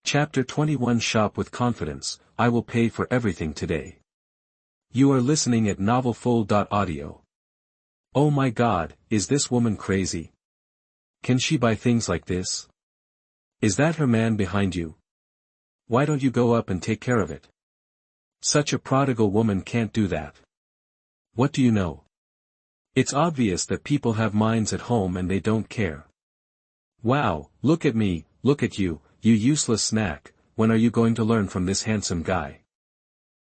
Chapter 21 Shop with Confidence, I will pay for everything today. You are listening at novelfull.audio. Oh my god, is this woman crazy? Can she buy things like this? Is that her man behind you? Why don't you go up and take care of it? Such a prodigal woman can't do that. What do you know? It's obvious that people have minds at home and they don't care. Wow, look at me, look at you, you useless snack, when are you going to learn from this handsome guy?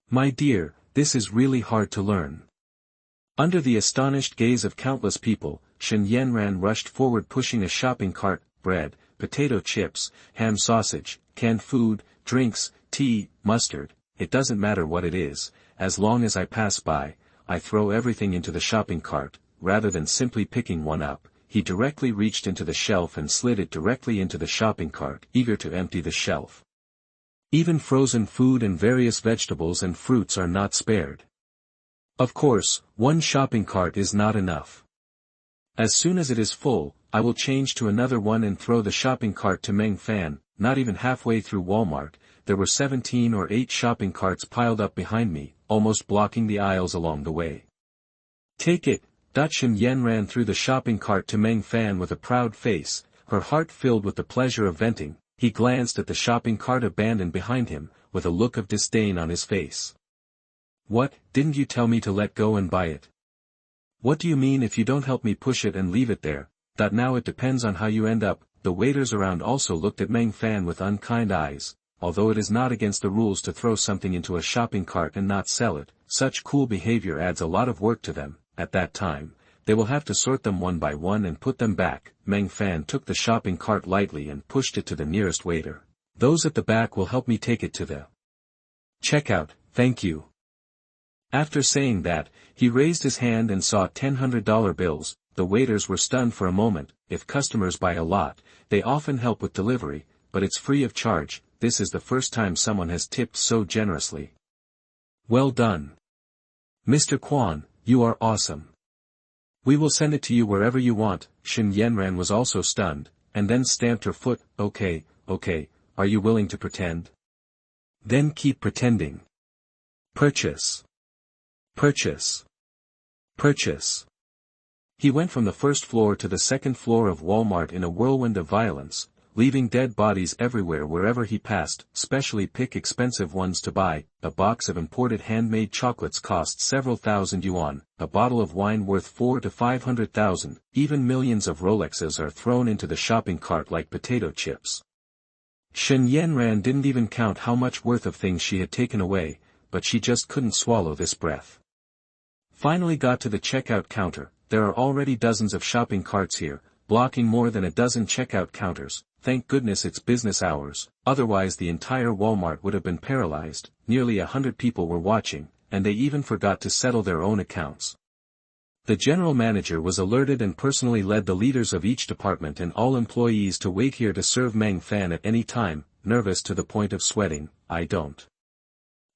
My dear, this is really hard to learn. Under the astonished gaze of countless people, Shen Yanran rushed forward pushing a shopping cart, bread, potato chips, ham sausage, canned food, drinks, tea, mustard, it doesn't matter what it is, as long as I pass by, I throw everything into the shopping cart, rather than simply picking one up. He directly reached into the shelf and slid it directly into the shopping cart, eager to empty the shelf. Even frozen food and various vegetables and fruits are not spared. Of course, one shopping cart is not enough. As soon as it is full, I will change to another one and throw the shopping cart to Meng Fan. Not even halfway through Walmart, there were 17 or 8 shopping carts piled up behind me, almost blocking the aisles along the way. Take it. Shen Yanran threw the shopping cart to Meng Fan with a proud face, her heart filled with the pleasure of venting. He glanced at the shopping cart abandoned behind him, with a look of disdain on his face. What, didn't you tell me to let go and buy it? What do you mean if you don't help me push it and leave it there? That now it depends on how you end up. The waiters around also looked at Meng Fan with unkind eyes. Although it is not against the rules to throw something into a shopping cart and not sell it, such cool behavior adds a lot of work to them. At that time, they will have to sort them one by one and put them back. Meng Fan took the shopping cart lightly and pushed it to the nearest waiter. Those at the back will help me take it to the checkout, thank you. After saying that, he raised his hand and saw $100 bills. The waiters were stunned for a moment. If customers buy a lot, they often help with delivery, but it's free of charge. This is the first time someone has tipped so generously. Well done. Mr. Quan, you are awesome. We will send it to you wherever you want. Shen Yanran was also stunned, and then stamped her foot. Okay, are you willing to pretend? Then keep pretending. Purchase. Purchase. Purchase. He went from the first floor to the second floor of Walmart in a whirlwind of violence, leaving dead bodies everywhere wherever he passed. Specially pick expensive ones to buy. A box of imported handmade chocolates cost several thousand yuan, a bottle of wine worth 4 to 500,000, even millions of Rolexes are thrown into the shopping cart like potato chips. Shen Yanran didn't even count how much worth of things she had taken away, but she just couldn't swallow this breath. Finally got to the checkout counter. There are already dozens of shopping carts here, blocking more than a dozen checkout counters. Thank goodness it's business hours, otherwise the entire Walmart would have been paralyzed. Nearly 100 people were watching, and they even forgot to settle their own accounts. The general manager was alerted and personally led the leaders of each department and all employees to wait here to serve Meng Fan at any time, nervous to the point of sweating. I don't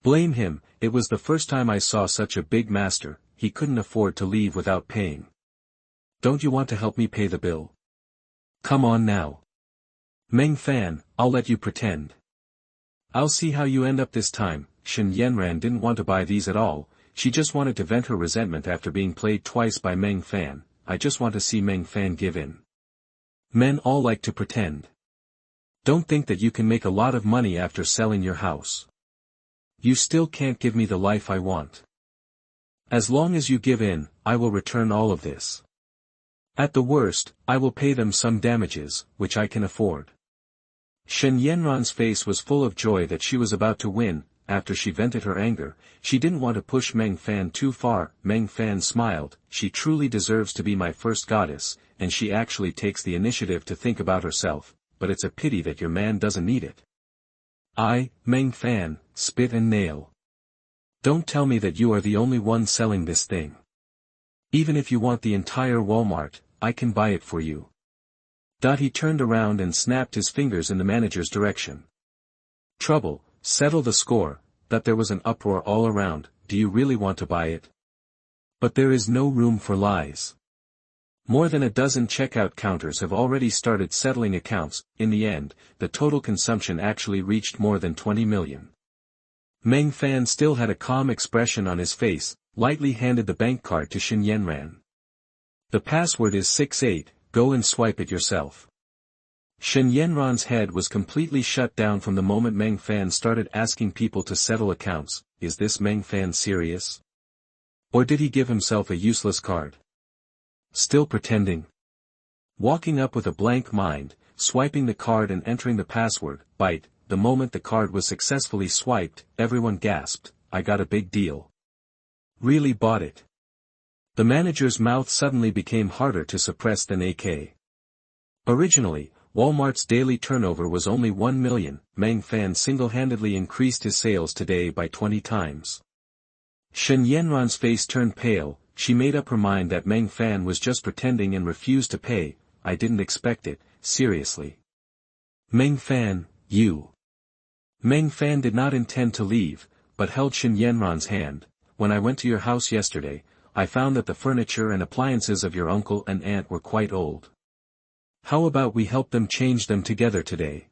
blame him, it was the first time I saw such a big master, he couldn't afford to leave without paying. Don't you want to help me pay the bill? Come on now. Meng Fan, I'll let you pretend. I'll see how you end up this time. Shen Yanran didn't want to buy these at all, she just wanted to vent her resentment after being played twice by Meng Fan. I just want to see Meng Fan give in. Men all like to pretend. Don't think that you can make a lot of money after selling your house. You still can't give me the life I want. As long as you give in, I will return all of this. At the worst, I will pay them some damages, which I can afford. Shen Yanran's face was full of joy that she was about to win. After she vented her anger, she didn't want to push Meng Fan too far. Meng Fan smiled. She truly deserves to be my first goddess, and she actually takes the initiative to think about herself, but it's a pity that your man doesn't need it. Meng Fan, spit and nail. Don't tell me that you are the only one selling this thing. Even if you want the entire Walmart, I can buy it for you. He turned around and snapped his fingers in the manager's direction. Trouble, settle the score. That there was an uproar all around. Do you really want to buy it? But there is no room for lies. More than a dozen checkout counters have already started settling accounts. In the end, the total consumption actually reached more than 20 million. Meng Fan still had a calm expression on his face, lightly handed the bank card to Shen Yanran. The password is 68, go and swipe it yourself. Shen Yanran's head was completely shut down from the moment Meng Fan started asking people to settle accounts. Is this Meng Fan serious? Or did he give himself a useless card? Still pretending? Walking up with a blank mind, swiping the card and entering the password, bite. The moment the card was successfully swiped, everyone gasped, I got a big deal. Really bought it. The manager's mouth suddenly became harder to suppress than AK. Originally, Walmart's daily turnover was only 1 million, Meng Fan single-handedly increased his sales today by 20 times. Shen Yanran's face turned pale, she made up her mind that Meng Fan was just pretending and refused to pay. I didn't expect it, seriously. Meng Fan, you. Meng Fan did not intend to leave, but held Shen Yanran's hand. When I went to your house yesterday, I found that the furniture and appliances of your uncle and aunt were quite old. How about we help them change them together today?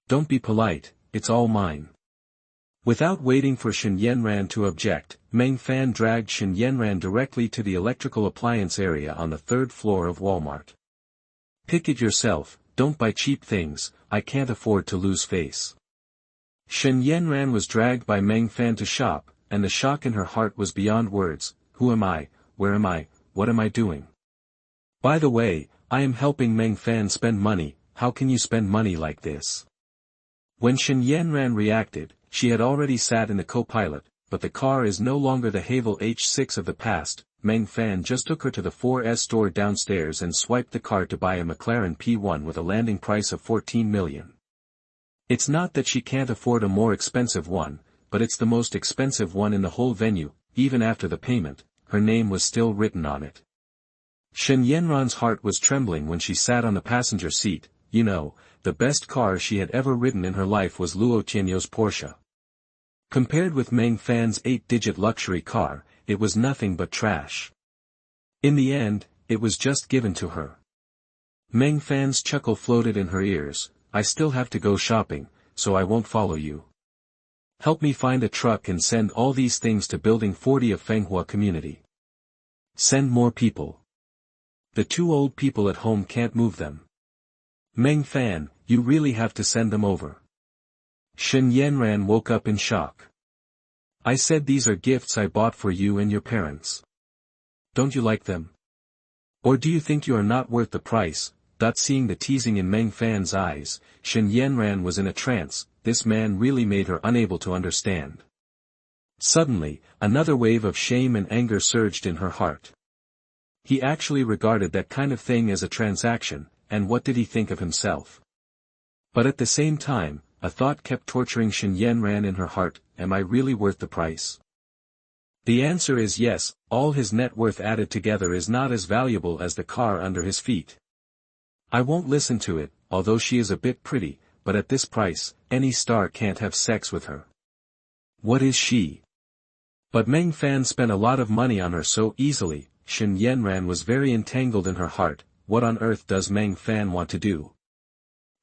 Don't be polite, it's all mine. Without waiting for Shen Yanran to object, Meng Fan dragged Shen Yanran directly to the electrical appliance area on the 3rd floor of Walmart. Pick it yourself, don't buy cheap things, I can't afford to lose face. Shen Yanran was dragged by Meng Fan to shop, and the shock in her heart was beyond words. Who am I, where am I, what am I doing? By the way, I am helping Meng Fan spend money. How can you spend money like this? When Shen Yanran reacted, she had already sat in the co-pilot, but the car is no longer the Havel H6 of the past. Meng Fan just took her to the 4S store downstairs and swiped the card to buy a McLaren P1 with a landing price of 14 million. It's not that she can't afford a more expensive one, but it's the most expensive one in the whole venue. Even after the payment, her name was still written on it. Shen Yanran's heart was trembling when she sat on the passenger seat. You know, the best car she had ever ridden in her life was Luo Tianyou's Porsche. Compared with Meng Fan's 8-digit luxury car, it was nothing but trash. In the end, it was just given to her. Meng Fan's chuckle floated in her ears. I still have to go shopping, so I won't follow you. Help me find a truck and send all these things to Building 40 of Fenghua Community. Send more people. The 2 old people at home can't move them. Meng Fan, you really have to send them over. Shen Yanran woke up in shock. I said these are gifts I bought for you and your parents. Don't you like them? Or do you think you are not worth the price? Seeing the teasing in Meng Fan's eyes, Shen Yanran was in a trance. This man really made her unable to understand. Suddenly, another wave of shame and anger surged in her heart. He actually regarded that kind of thing as a transaction, and what did he think of himself? But at the same time, a thought kept torturing Shen Yanran in her heart, am I really worth the price? The answer is yes, all his net worth added together is not as valuable as the car under his feet. I won't listen to it, although she is a bit pretty, but at this price, any star can't have sex with her. What is she? But Meng Fan spent a lot of money on her so easily. Shen Yanran was very entangled in her heart. What on earth does Meng Fan want to do?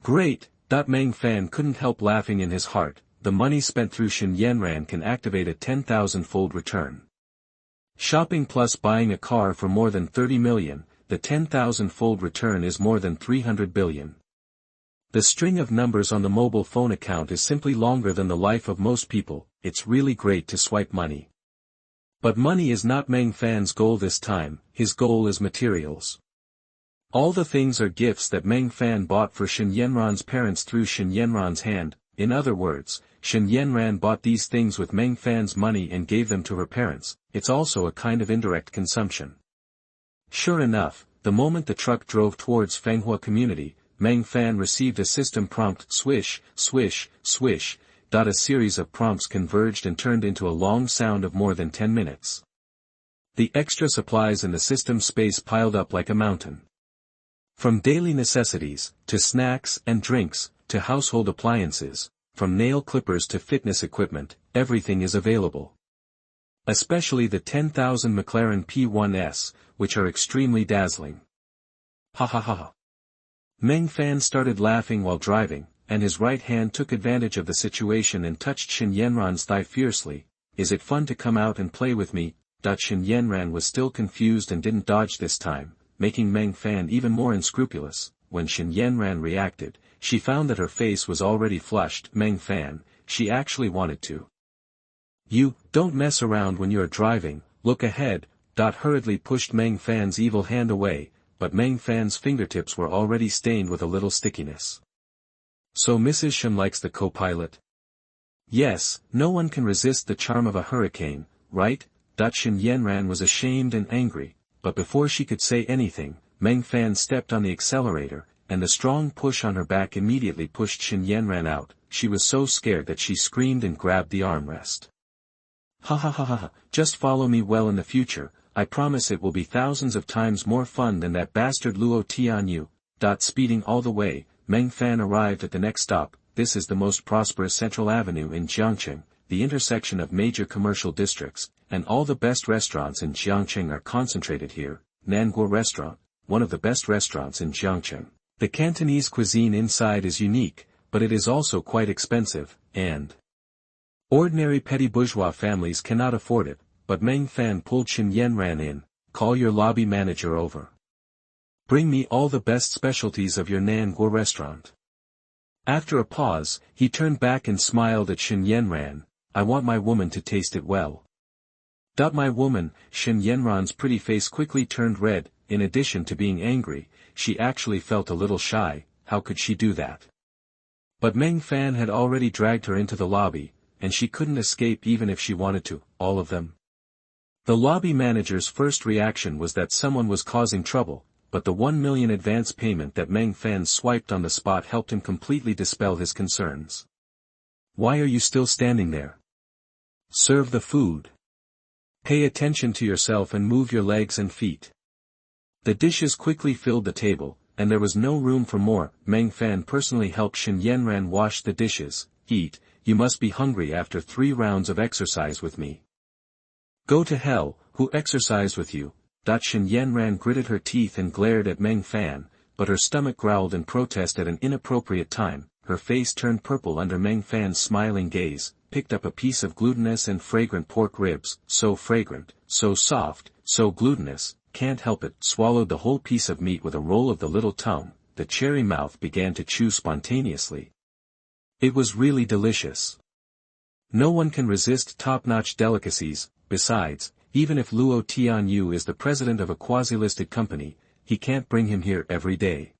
Great! Meng Fan couldn't help laughing in his heart. The money spent through Shen Yanran can activate a 10,000-fold return. Shopping plus buying a car for more than 30 million, the 10,000-fold return is more than 300 billion. The string of numbers on the mobile phone account is simply longer than the life of most people. It's really great to swipe money. But money is not Meng Fan's goal this time, his goal is materials. All the things are gifts that Meng Fan bought for Shen Yanran's parents through Shen Yanran's hand. In other words, Shen Yanran bought these things with Meng Fan's money and gave them to her parents. It's also a kind of indirect consumption. Sure enough, the moment the truck drove towards Fenghua Community, Meng Fan received a system prompt swish, swish, swish. A series of prompts converged and turned into a long sound of more than 10 minutes. The extra supplies in the system space piled up like a mountain. From daily necessities, to snacks and drinks, to household appliances, from nail clippers to fitness equipment, everything is available. Especially the 10,000 McLaren P1S, which are extremely dazzling. Ha ha ha ha. Meng Fan started laughing while driving, and his right hand took advantage of the situation and touched Shen Yanran's thigh fiercely. Is it fun to come out and play with me? Shen Yanran was still confused and didn't dodge this time, making Meng Fan even more unscrupulous. When Shen Yanran reacted, she found that her face was already flushed. Meng Fan, she actually wanted to. You, don't mess around when you are driving, look ahead. Hurriedly pushed Meng Fan's evil hand away, but Meng Fan's fingertips were already stained with a little stickiness. So Mrs. Shen likes the co-pilot? Yes, no one can resist the charm of a hurricane, right? Shen Yanran was ashamed and angry, but before she could say anything, Meng Fan stepped on the accelerator, and the strong push on her back immediately pushed Shen Yanran out. She was so scared that she screamed and grabbed the armrest. Ha ha ha ha, just follow me well in the future, I promise it will be thousands of times more fun than that bastard Luo Tianyu. Speeding all the way, Meng Fan arrived at the next stop. This is the most prosperous central avenue in Jiangcheng, the intersection of major commercial districts, and all the best restaurants in Jiangcheng are concentrated here. Nanguo Restaurant, one of the best restaurants in Jiangcheng. The Cantonese cuisine inside is unique, but it is also quite expensive, and ordinary petty bourgeois families cannot afford it. But Meng Fan pulled Shen Yanran in. Call your lobby manager over. Bring me all the best specialties of your Nanguo restaurant. After a pause, he turned back and smiled at Shen Yanran. I want my woman to taste it well. My woman, Shen Yanran's pretty face quickly turned red. In addition to being angry, she actually felt a little shy. How could she do that? But Meng Fan had already dragged her into the lobby, and she couldn't escape even if she wanted to. All of them. The lobby manager's first reaction was that someone was causing trouble, but the 1 million advance payment that Meng Fan swiped on the spot helped him completely dispel his concerns. Why are you still standing there? Serve the food. Pay attention to yourself and move your legs and feet. The dishes quickly filled the table, and there was no room for more. Meng Fan personally helped Shen Yanran wash the dishes. Eat, you must be hungry after 3 rounds of exercise with me. Go to hell, who exercised with you? Shen Yanran gritted her teeth and glared at Meng Fan, but her stomach growled in protest at an inappropriate time. Her face turned purple under Meng Fan's smiling gaze, picked up a piece of glutinous and fragrant pork ribs, so fragrant, so soft, so glutinous, can't help it, swallowed the whole piece of meat with a roll of the little tongue. The cherry mouth began to chew spontaneously. It was really delicious. No one can resist top-notch delicacies. Besides, even if Luo Tianyu is the president of a quasi-listed company, he can't bring him here every day.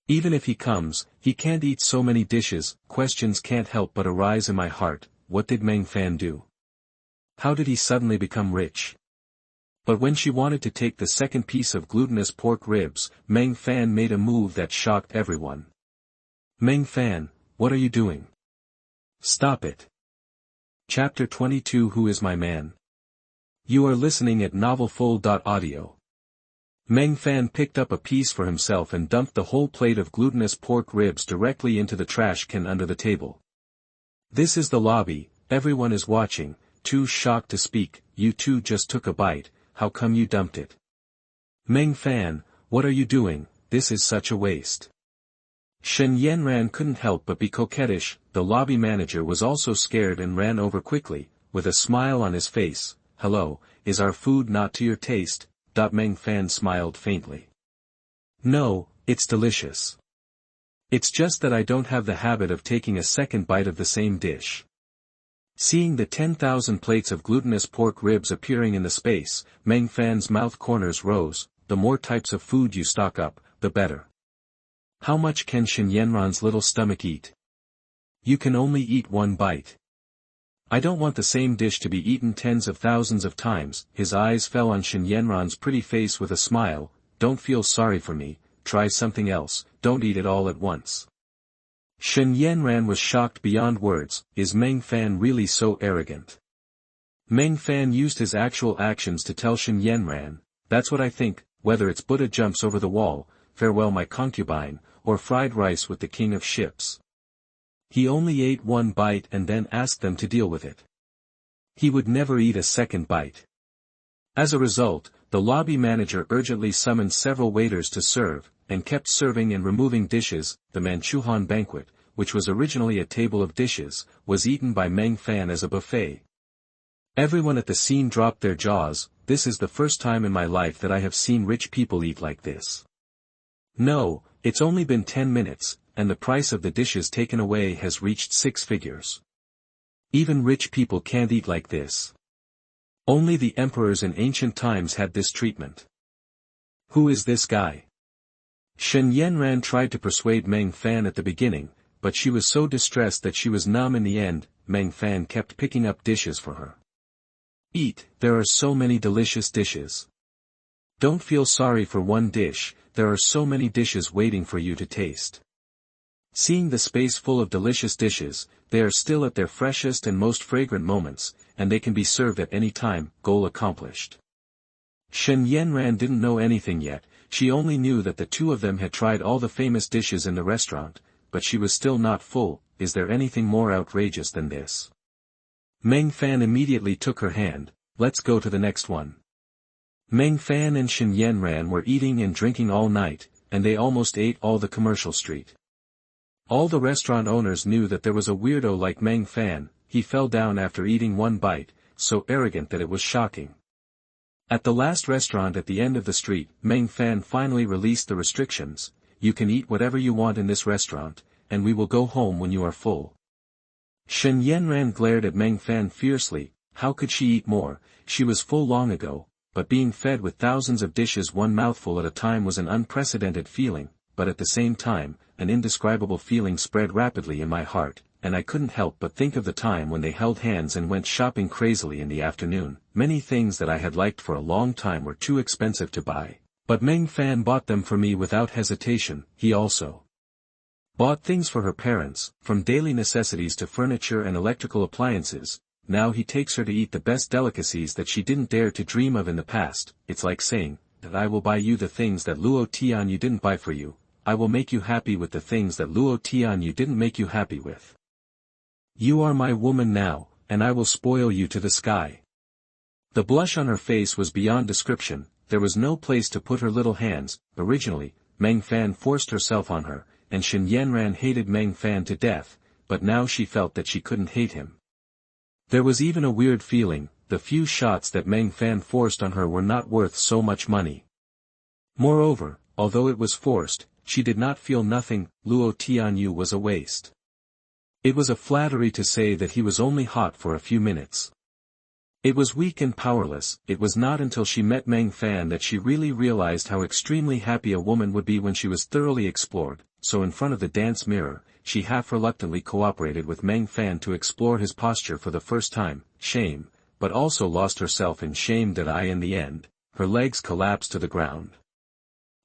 Even if he comes, he can't eat so many dishes. Questions can't help but arise in my heart. What did Meng Fan do? How did he suddenly become rich? But when she wanted to take the second piece of glutinous pork ribs, Meng Fan made a move that shocked everyone. Meng Fan, what are you doing? Stop it. Chapter 22 Who is my man? You are listening at novelfull.audio. Meng Fan picked up a piece for himself and dumped the whole plate of glutinous pork ribs directly into the trash can under the table. This is the lobby, everyone is watching, too shocked to speak. You two just took a bite, how come you dumped it? Meng Fan, what are you doing? This is such a waste. Shen Yanran couldn't help but be coquettish. The lobby manager was also scared and ran over quickly, with a smile on his face. Hello, is our food not to your taste? Meng Fan smiled faintly. No, it's delicious. It's just that I don't have the habit of taking a second bite of the same dish. Seeing the 10,000 plates of glutinous pork ribs appearing in the space, Meng Fan's mouth corners rose. The more types of food you stock up, the better. How much can Shen Yanran's little stomach eat? You can only eat 1 bite. I don't want the same dish to be eaten tens of thousands of times. His eyes fell on Shen Yanran's pretty face with a smile. Don't feel sorry for me, try something else, don't eat it all at once. Shen Yanran was shocked beyond words. Is Meng Fan really so arrogant? Meng Fan used his actual actions to tell Shen Yanran, that's what I think, whether it's Buddha jumps over the wall, farewell my concubine, or fried rice with the king of ships. He only ate 1 bite and then asked them to deal with it. He would never eat a second bite. As a result, the lobby manager urgently summoned several waiters to serve, and kept serving and removing dishes. The Manchuhan banquet, which was originally a table of dishes, was eaten by Meng Fan as a buffet. Everyone at the scene dropped their jaws. This is the first time in my life that I have seen rich people eat like this. No, it's only been 10 minutes, and the price of the dishes taken away has reached 6 figures. Even rich people can't eat like this. Only the emperors in ancient times had this treatment. Who is this guy? Shen Yanran tried to persuade Meng Fan at the beginning, but she was so distressed that she was numb in the end. Meng Fan kept picking up dishes for her. Eat, there are so many delicious dishes. Don't feel sorry for one dish, there are so many dishes waiting for you to taste. Seeing the space full of delicious dishes, they are still at their freshest and most fragrant moments, and they can be served at any time. Goal accomplished. Shen Yanran didn't know anything yet, she only knew that the two of them had tried all the famous dishes in the restaurant, but she was still not full. Is there anything more outrageous than this? Meng Fan immediately took her hand. Let's go to the next one. Meng Fan and Shen Yanran were eating and drinking all night, and they almost ate all the commercial street. All the restaurant owners knew that there was a weirdo like Meng Fan. He fell down after eating one bite, so arrogant that it was shocking. At the last restaurant at the end of the street, Meng Fan finally released the restrictions. You can eat whatever you want in this restaurant, and we will go home when you are full. Shen Yanran glared at Meng Fan fiercely. How could she eat more? She was full long ago, but being fed with thousands of dishes one mouthful at a time was an unprecedented feeling, but at the same time, an indescribable feeling spread rapidly in my heart, and I couldn't help but think of the time when they held hands and went shopping crazily in the afternoon. Many things that I had liked for a long time were too expensive to buy, but Meng Fan bought them for me without hesitation. He also bought things for her parents, from daily necessities to furniture and electrical appliances. Now he takes her to eat the best delicacies that she didn't dare to dream of in the past. It's like saying, that I will buy you the things that Luo Tianyu didn't buy for you. I will make you happy with the things that Luo Tianyu didn't make you happy with. You are my woman now, and I will spoil you to the sky. The blush on her face was beyond description. There was no place to put her little hands. Originally, Meng Fan forced herself on her, and Shen Yanran hated Meng Fan to death, but now she felt that she couldn't hate him. There was even a weird feeling. The few shots that Meng Fan forced on her were not worth so much money. Moreover, although it was forced, she did not feel nothing. Luo Tianyu was a waste. It was a flattery to say that he was only hot for a few minutes. It was weak and powerless. It was not until she met Meng Fan that she really realized how extremely happy a woman would be when she was thoroughly explored. So in front of the dance mirror, she half-reluctantly cooperated with Meng Fan to explore his posture for the first time. Shame, but also lost herself in shame that in the end, her legs collapsed to the ground.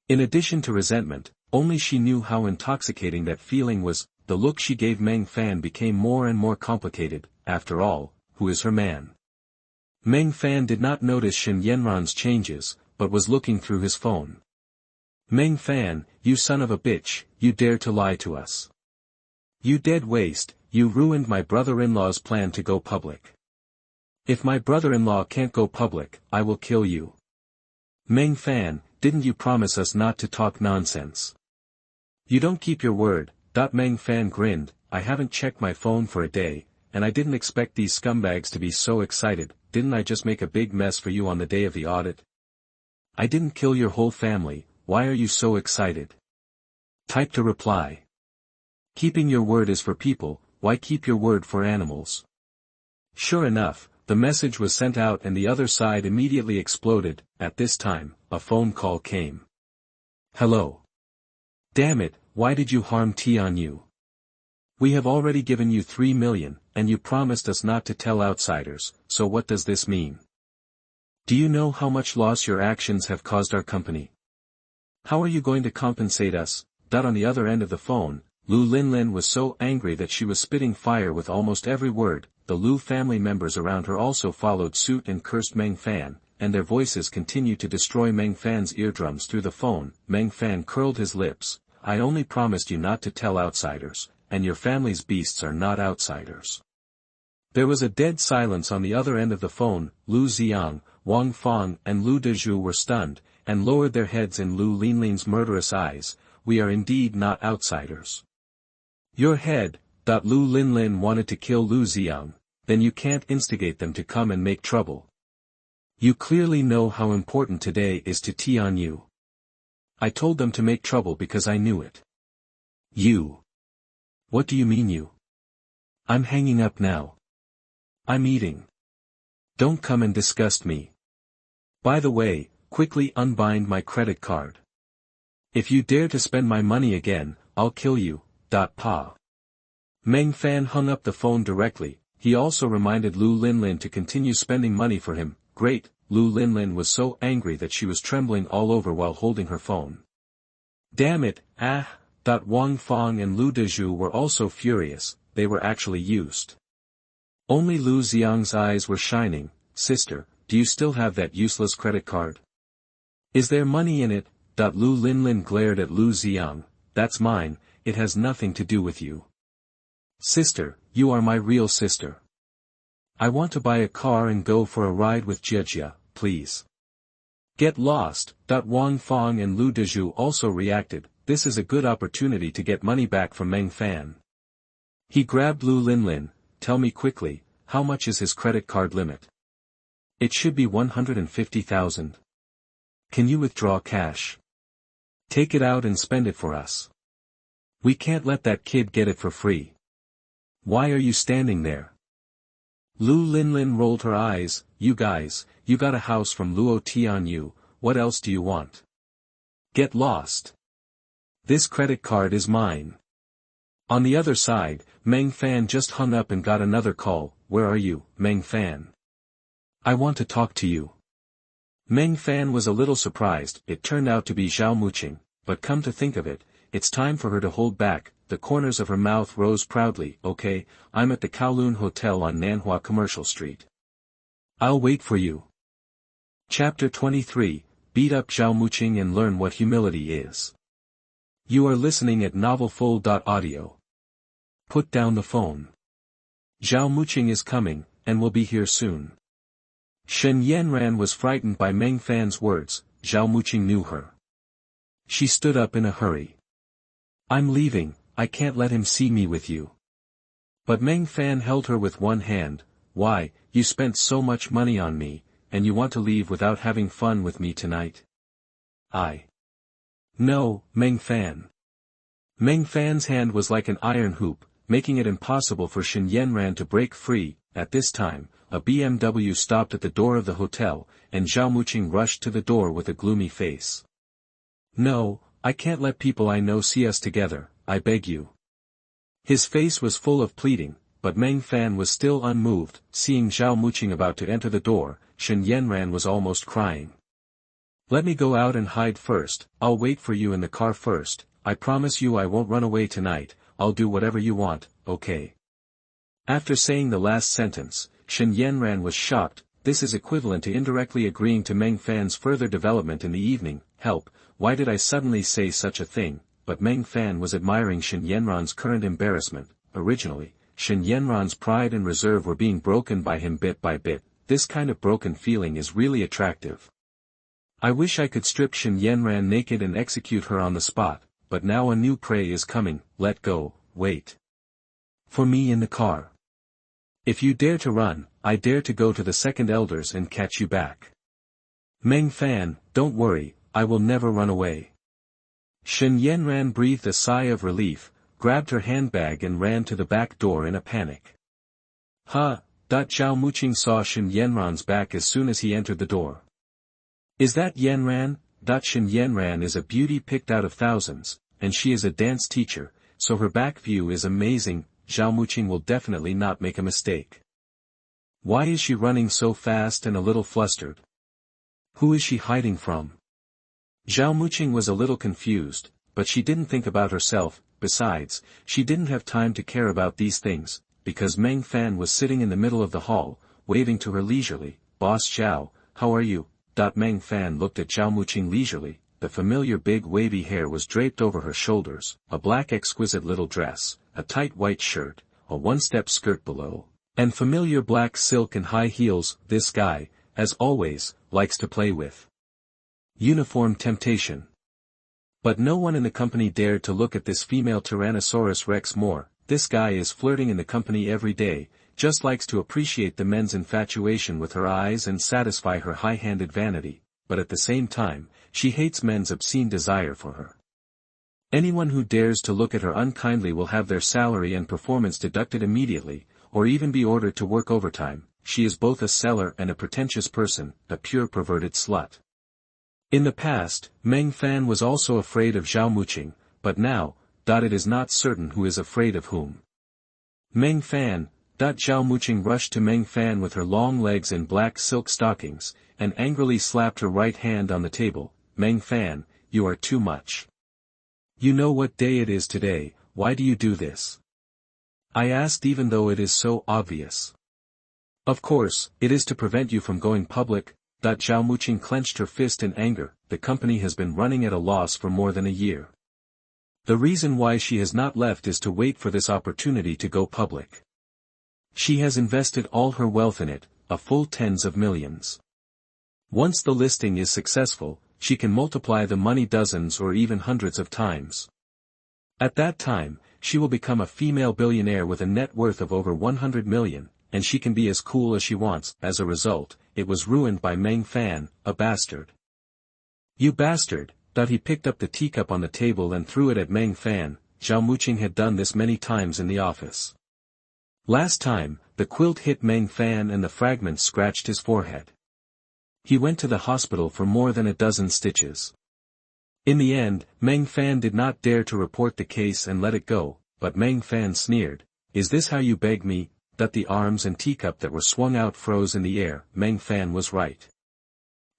In addition to resentment, only she knew how intoxicating that feeling was. The look she gave Meng Fan became more and more complicated. After all, who is her man? Meng Fan did not notice Shen Yanran's changes, but was looking through his phone. Meng Fan, you son of a bitch, you dare to lie to us. You dead waste, you ruined my brother-in-law's plan to go public. If my brother-in-law can't go public, I will kill you. Meng Fan, didn't you promise us not to talk nonsense? You don't keep your word. Meng Fan grinned. I haven't checked my phone for a day, and I didn't expect these scumbags to be so excited. Didn't I just make a big mess for you on the day of the audit? I didn't kill your whole family. Why are you so excited? Type to reply. Keeping your word is for people, why keep your word for animals? Sure enough, the message was sent out and the other side immediately exploded. At this time, a phone call came. Hello. Damn it, why did you harm Tianyu? We have already given you 3 million, and you promised us not to tell outsiders, so what does this mean? Do you know how much loss your actions have caused our company? How are you going to compensate us? On the other end of the phone, Lu Linlin was so angry that she was spitting fire with almost every word. The Lu family members around her also followed suit and cursed Meng Fan, and their voices continued to destroy Meng Fan's eardrums through the phone. Meng Fan curled his lips. I only promised you not to tell outsiders, and your family's beasts are not outsiders. There was a dead silence on the other end of the phone. Lu Xiang, Wang Fang and Lu Dezhu were stunned, and lowered their heads in Lu Linlin's murderous eyes. We are indeed not outsiders. Your head, Lu Linlin wanted to kill Lu Xiang, then you can't instigate them to come and make trouble. You clearly know how important today is to Tianyu. I told them to make trouble because I knew it. You. What do you mean you? I'm hanging up now. I'm eating. Don't come and disgust me. By the way, quickly unbind my credit card. If you dare to spend my money again, I'll kill you. Pa. Meng Fan hung up the phone directly. He also reminded Lu Linlin to continue spending money for him. Great. Lu Linlin was so angry that she was trembling all over while holding her phone. Damn it, Wang Fang and Lu Dezhu were also furious. They were actually used. Only Lu Xiang's eyes were shining. Sister, do you still have that useless credit card? Is there money in it? Lu Linlin glared at Lu Xiang. That's mine, it has nothing to do with you. Sister, you are my real sister. I want to buy a car and go for a ride with Jia, please. Get lost. Wang Fang and Lu Dezhu also reacted. This is a good opportunity to get money back from Meng Fan. He grabbed Lu Linlin. Tell me quickly, how much is his credit card limit? It should be 150,000. Can you withdraw cash? Take it out and spend it for us. We can't let that kid get it for free. Why are you standing there? Lu Linlin rolled her eyes. You guys, you got a house from Luo Tianyu, what else do you want? Get lost. This credit card is mine. On the other side, Meng Fan just hung up and got another call. Where are you, Meng Fan? I want to talk to you. Meng Fan was a little surprised. It turned out to be Zhao Muqing, but come to think of it, it's time for her to hold back. The corners of her mouth rose proudly. Okay, I'm at the Kowloon Hotel on Nanhua Commercial Street. I'll wait for you. Chapter 23, Beat up Zhao Muqing and learn what humility is. You are listening at novelfull.audio. Put down the phone. Zhao Muqing is coming, and will be here soon. Shen Yanran was frightened by Meng Fan's words. Zhao Muqing knew her. She stood up in a hurry. I'm leaving, I can't let him see me with you. But Meng Fan held her with one hand. Why, you spent so much money on me, and you want to leave without having fun with me tonight? No, Meng Fan. Meng Fan's hand was like an iron hoop, making it impossible for Shen Yanran to break free. At this time, a BMW stopped at the door of the hotel, and Zhao Muqing rushed to the door with a gloomy face. No, I can't let people I know see us together, I beg you. His face was full of pleading, but Meng Fan was still unmoved. Seeing Zhao Muqing about to enter the door, Shen Yanran was almost crying. Let me go out and hide first. I'll wait for you in the car first. I promise you I won't run away tonight. I'll do whatever you want, okay? After saying the last sentence, Shen Yanran was shocked. This is equivalent to indirectly agreeing to Meng Fan's further development in the evening. Help, why did I suddenly say such a thing? But Meng Fan was admiring Shen Yanran's current embarrassment. Originally, Shen Yanran's pride and reserve were being broken by him bit by bit. This kind of broken feeling is really attractive. I wish I could strip Shen Yanran naked and execute her on the spot, but now a new prey is coming. Let go, wait. For me in the car. If you dare to run, I dare to go to the second elders and catch you back. Meng Fan, don't worry, I will never run away. Shen Yanran breathed a sigh of relief, grabbed her handbag and ran to the back door in a panic. Zhao Muqing saw Shen Yanran's back as soon as he entered the door. Is that Yanran? Shen Yanran is a beauty picked out of thousands, and she is a dance teacher, so her back view is amazing. Zhao Muqing will definitely not make a mistake. Why is she running so fast and a little flustered? Who is she hiding from? Zhao Muqing was a little confused, but she didn't think about herself. Besides, she didn't have time to care about these things, because Meng Fan was sitting in the middle of the hall, waving to her leisurely. Boss Zhao, how are you? Meng Fan looked at Zhao Muqing leisurely. The familiar big wavy hair was draped over her shoulders, a black exquisite little dress, a tight white shirt, a one-step skirt below. And familiar black silk and high heels, this guy, as always, likes to play with. Uniform temptation. But no one in the company dared to look at this female Tyrannosaurus Rex more. This guy is flirting in the company every day, just likes to appreciate the men's infatuation with her eyes and satisfy her high-handed vanity, but at the same time, she hates men's obscene desire for her. Anyone who dares to look at her unkindly will have their salary and performance deducted immediately, or even be ordered to work overtime. She is both a seller and a pretentious person, a pure perverted slut. In the past, Meng Fan was also afraid of Zhao Muqing, but now, it is not certain who is afraid of whom. Meng Fan, Zhao Muqing rushed to Meng Fan with her long legs in black silk stockings, and angrily slapped her right hand on the table. Meng Fan, you are too much. You know what day it is today, why do you do this? I asked, even though it is so obvious. Of course, it is to prevent you from going public. Zhao Muqing clenched her fist in anger. The company has been running at a loss for more than a year. The reason why she has not left is to wait for this opportunity to go public. She has invested all her wealth in it, a full tens of millions. Once the listing is successful, she can multiply the money dozens or even hundreds of times. At that time, she will become a female billionaire with a net worth of over 100 million, and she can be as cool as she wants. As a result, it was ruined by Meng Fan, a bastard. You bastard! He picked up the teacup on the table and threw it at Meng Fan. Zhao Muqing had done this many times in the office. Last time, the quilt hit Meng Fan and the fragments scratched his forehead. He went to the hospital for more than a dozen stitches. In the end, Meng Fan did not dare to report the case and let it go, but Meng Fan sneered, "Is this how you beg me?" The arms and teacup that were swung out froze in the air. Meng Fan was right.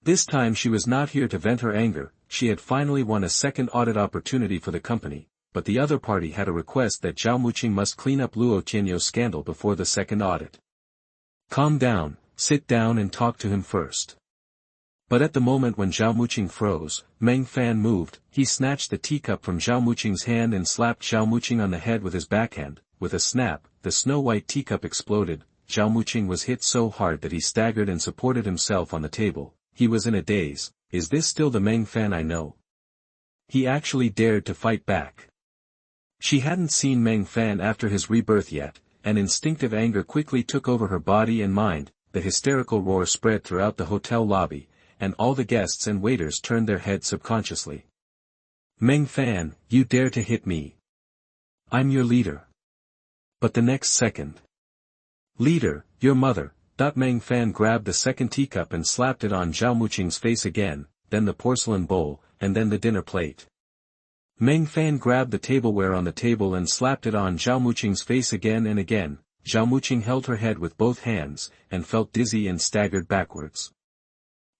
This time she was not here to vent her anger. She had finally won a second audit opportunity for the company, but the other party had a request that Zhao Muqing must clean up Luo Tianyou's scandal before the second audit. Calm down, sit down and talk to him first. But at the moment when Zhao Muqing froze, Meng Fan moved. He snatched the teacup from Zhao Muqing's hand and slapped Zhao Muqing on the head with his backhand. With a snap, the snow-white teacup exploded. Zhao Muqing was hit so hard that he staggered and supported himself on the table. He was in a daze. Is this still the Meng Fan I know? He actually dared to fight back. She hadn't seen Meng Fan after his rebirth yet, and instinctive anger quickly took over her body and mind. The hysterical roar spread throughout the hotel lobby, and all the guests and waiters turned their heads subconsciously. Meng Fan, you dare to hit me? I'm your leader. But the next second. Leader, your mother. Meng Fan grabbed the second teacup and slapped it on Zhao Muqing's face again, then the porcelain bowl, and then the dinner plate. Meng Fan grabbed the tableware on the table and slapped it on Zhao Muqing's face again and again. Zhao Muqing held her head with both hands, and felt dizzy and staggered backwards.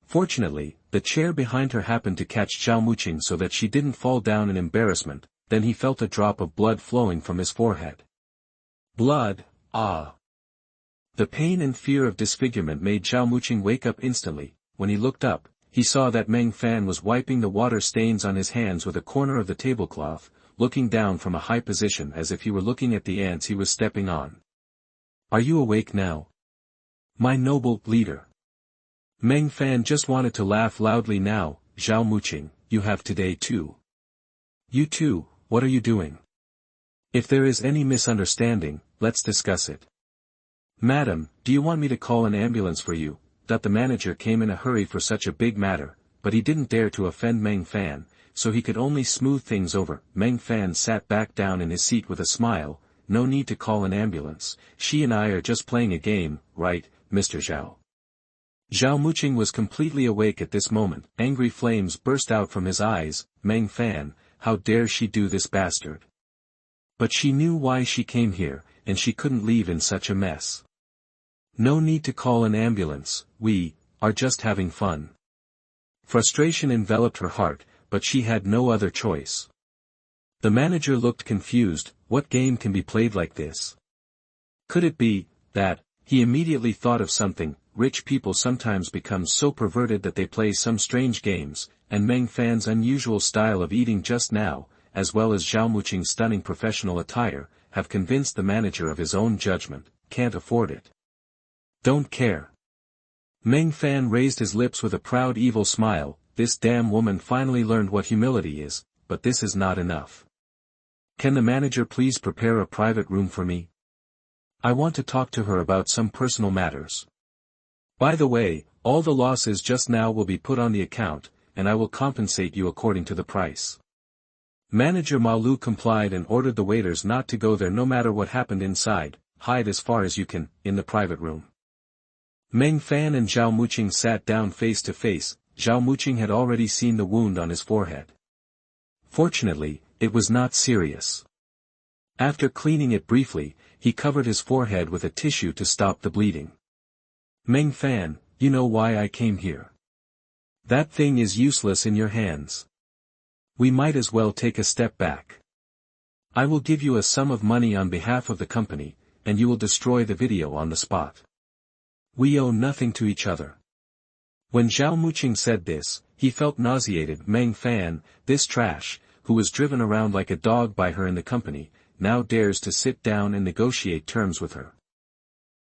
Fortunately, the chair behind her happened to catch Zhao Muqing so that she didn't fall down in embarrassment. Then he felt a drop of blood flowing from his forehead. Blood, ah! The pain and fear of disfigurement made Zhao Muqing wake up instantly. When he looked up, he saw that Meng Fan was wiping the water stains on his hands with a corner of the tablecloth, looking down from a high position as if he were looking at the ants he was stepping on. Are you awake now? My noble leader. Meng Fan just wanted to laugh loudly now. Zhao Muqing, you have today too. You too, what are you doing? If there is any misunderstanding, let's discuss it. Madam, do you want me to call an ambulance for you? The manager came in a hurry for such a big matter, but he didn't dare to offend Meng Fan, so he could only smooth things over. Meng Fan sat back down in his seat with a smile. No need to call an ambulance. She and I are just playing a game, right, Mr. Zhao? Zhao Muqing was completely awake at this moment. Angry flames burst out from his eyes. Meng Fan, how dare she do this, bastard? But she knew why she came here, and she couldn't leave in such a mess. No need to call an ambulance, we are just having fun. Frustration enveloped her heart, but she had no other choice. The manager looked confused. What game can be played like this? Could it be that? He immediately thought of something. Rich people sometimes become so perverted that they play some strange games, and Meng Fan's unusual style of eating just now, as well as Zhao Muqing's stunning professional attire, have convinced the manager of his own judgment. can't afford it. Don't care. Meng Fan raised his lips with a proud evil smile. This damn woman finally learned what humility is, but this is not enough. Can the manager please prepare a private room for me? I want to talk to her about some personal matters. By the way, all the losses just now will be put on the account, and I will compensate you according to the price. Manager Ma Lu complied and ordered the waiters not to go there no matter what happened inside. Hide as far as you can, in the private room. Meng Fan and Zhao Muqing sat down face to face. Zhao Muqing had already seen the wound on his forehead. Fortunately, it was not serious. After cleaning it briefly, he covered his forehead with a tissue to stop the bleeding. Meng Fan, you know why I came here. That thing is useless in your hands. We might as well take a step back. I will give you a sum of money on behalf of the company, and you will destroy the video on the spot. We owe nothing to each other. When Zhao Muqing said this, he felt nauseated. Meng Fan, this trash, who was driven around like a dog by her in the company, now dares to sit down and negotiate terms with her.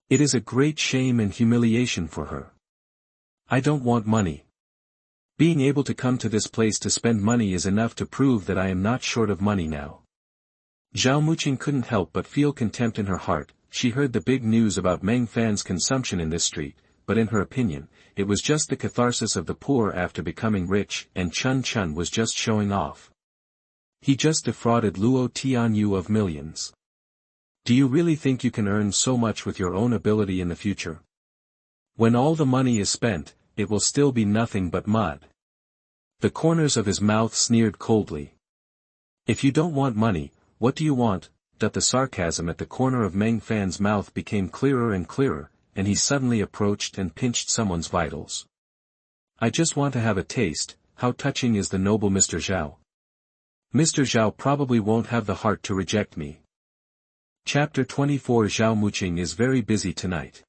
It is a great shame and humiliation for her. I don't want money. Being able to come to this place to spend money is enough to prove that I am not short of money now. Zhao Muqing couldn't help but feel contempt in her heart. She heard the big news about Meng Fan's consumption in this street, but in her opinion, it was just the catharsis of the poor after becoming rich, and Chun Chun was just showing off. He just defrauded Luo Tianyu of millions. Do you really think you can earn so much with your own ability in the future? When all the money is spent, it will still be nothing but mud. The corners of his mouth sneered coldly. If you don't want money, what do you want? The sarcasm at the corner of Meng Fan's mouth became clearer and clearer, and he suddenly approached and pinched someone's vitals. I just want to have a taste. How touching is the noble Mr. Zhao. Mr. Zhao probably won't have the heart to reject me. Chapter 24. Zhao Muqing is very busy tonight.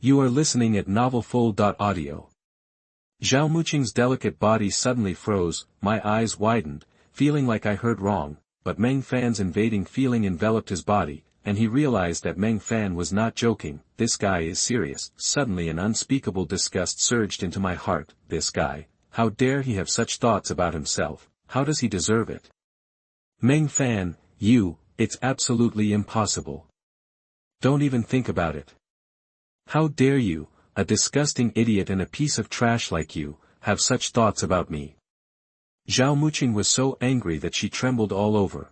You are listening at novelfull.audio. Zhao Muqing's delicate body suddenly froze. My eyes widened, feeling like I heard wrong. But Meng Fan's invading feeling enveloped his body, and he realized that Meng Fan was not joking. This guy is serious. Suddenly an unspeakable disgust surged into my heart. This guy, how dare he have such thoughts about himself? How does he deserve it? Meng Fan, it's absolutely impossible. Don't even think about it. How dare you, a disgusting idiot and a piece of trash like you, have such thoughts about me? Zhao Muqing was so angry that she trembled all over.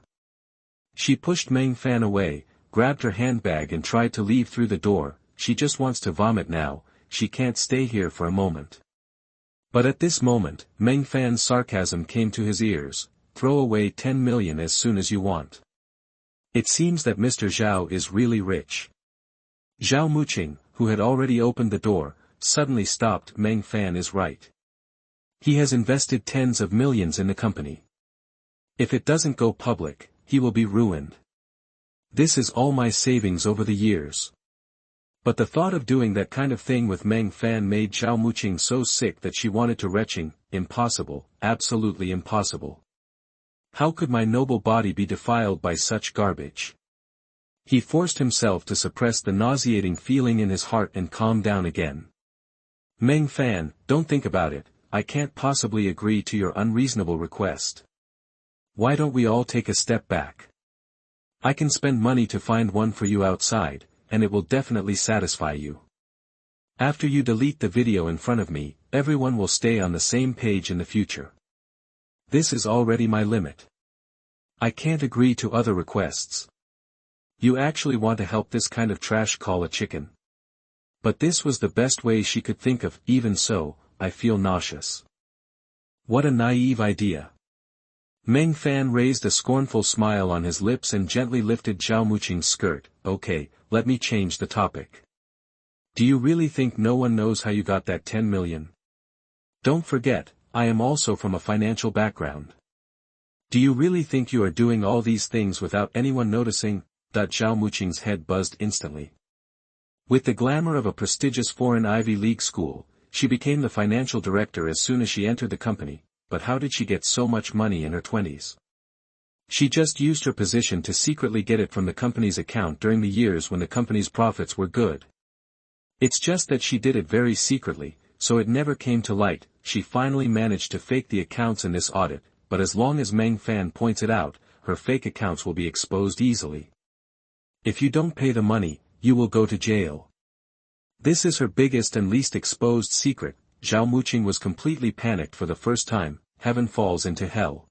She pushed Meng Fan away, grabbed her handbag and tried to leave through the door. She just wants to vomit now, she can't stay here for a moment. But at this moment, Meng Fan's sarcasm came to his ears. Throw away 10 million as soon as you want. It seems that Mr. Zhao is really rich. Zhao Muqing, who had already opened the door, suddenly stopped. Meng Fan is right. He has invested tens of millions in the company. If it doesn't go public, he will be ruined. This is all my savings over the years. But the thought of doing that kind of thing with Meng Fan made Zhao Muqing so sick that she wanted to retching. Impossible, absolutely impossible. How could my noble body be defiled by such garbage? He forced himself to suppress the nauseating feeling in his heart and calm down again. Meng Fan, don't think about it. I can't possibly agree to your unreasonable request. Why don't we all take a step back? I can spend money to find one for you outside, and it will definitely satisfy you. After you delete the video in front of me, everyone will stay on the same page in the future. This is already my limit. I can't agree to other requests. You actually want to help this kind of trash call a chicken? But this was the best way she could think of. Even so, I feel nauseous. What a naive idea. Meng Fan raised a scornful smile on his lips and gently lifted Zhao Muqing's skirt. Okay, let me change the topic. Do you really think no one knows how you got that 10 million? Don't forget, I am also from a financial background. Do you really think you are doing all these things without anyone noticing? Zhao Muqing's head buzzed instantly. With the glamour of a prestigious foreign Ivy League school, she became the financial director as soon as she entered the company, but how did she get so much money in her 20s? She just used her position to secretly get it from the company's account during the years when the company's profits were good. It's just that she did it very secretly, so it never came to light. She finally managed to fake the accounts in this audit, but as long as Meng Fan points it out, her fake accounts will be exposed easily. If you don't pay the money, you will go to jail. This is her biggest and least exposed secret. Zhao Muqing was completely panicked for the first time. Heaven falls into hell.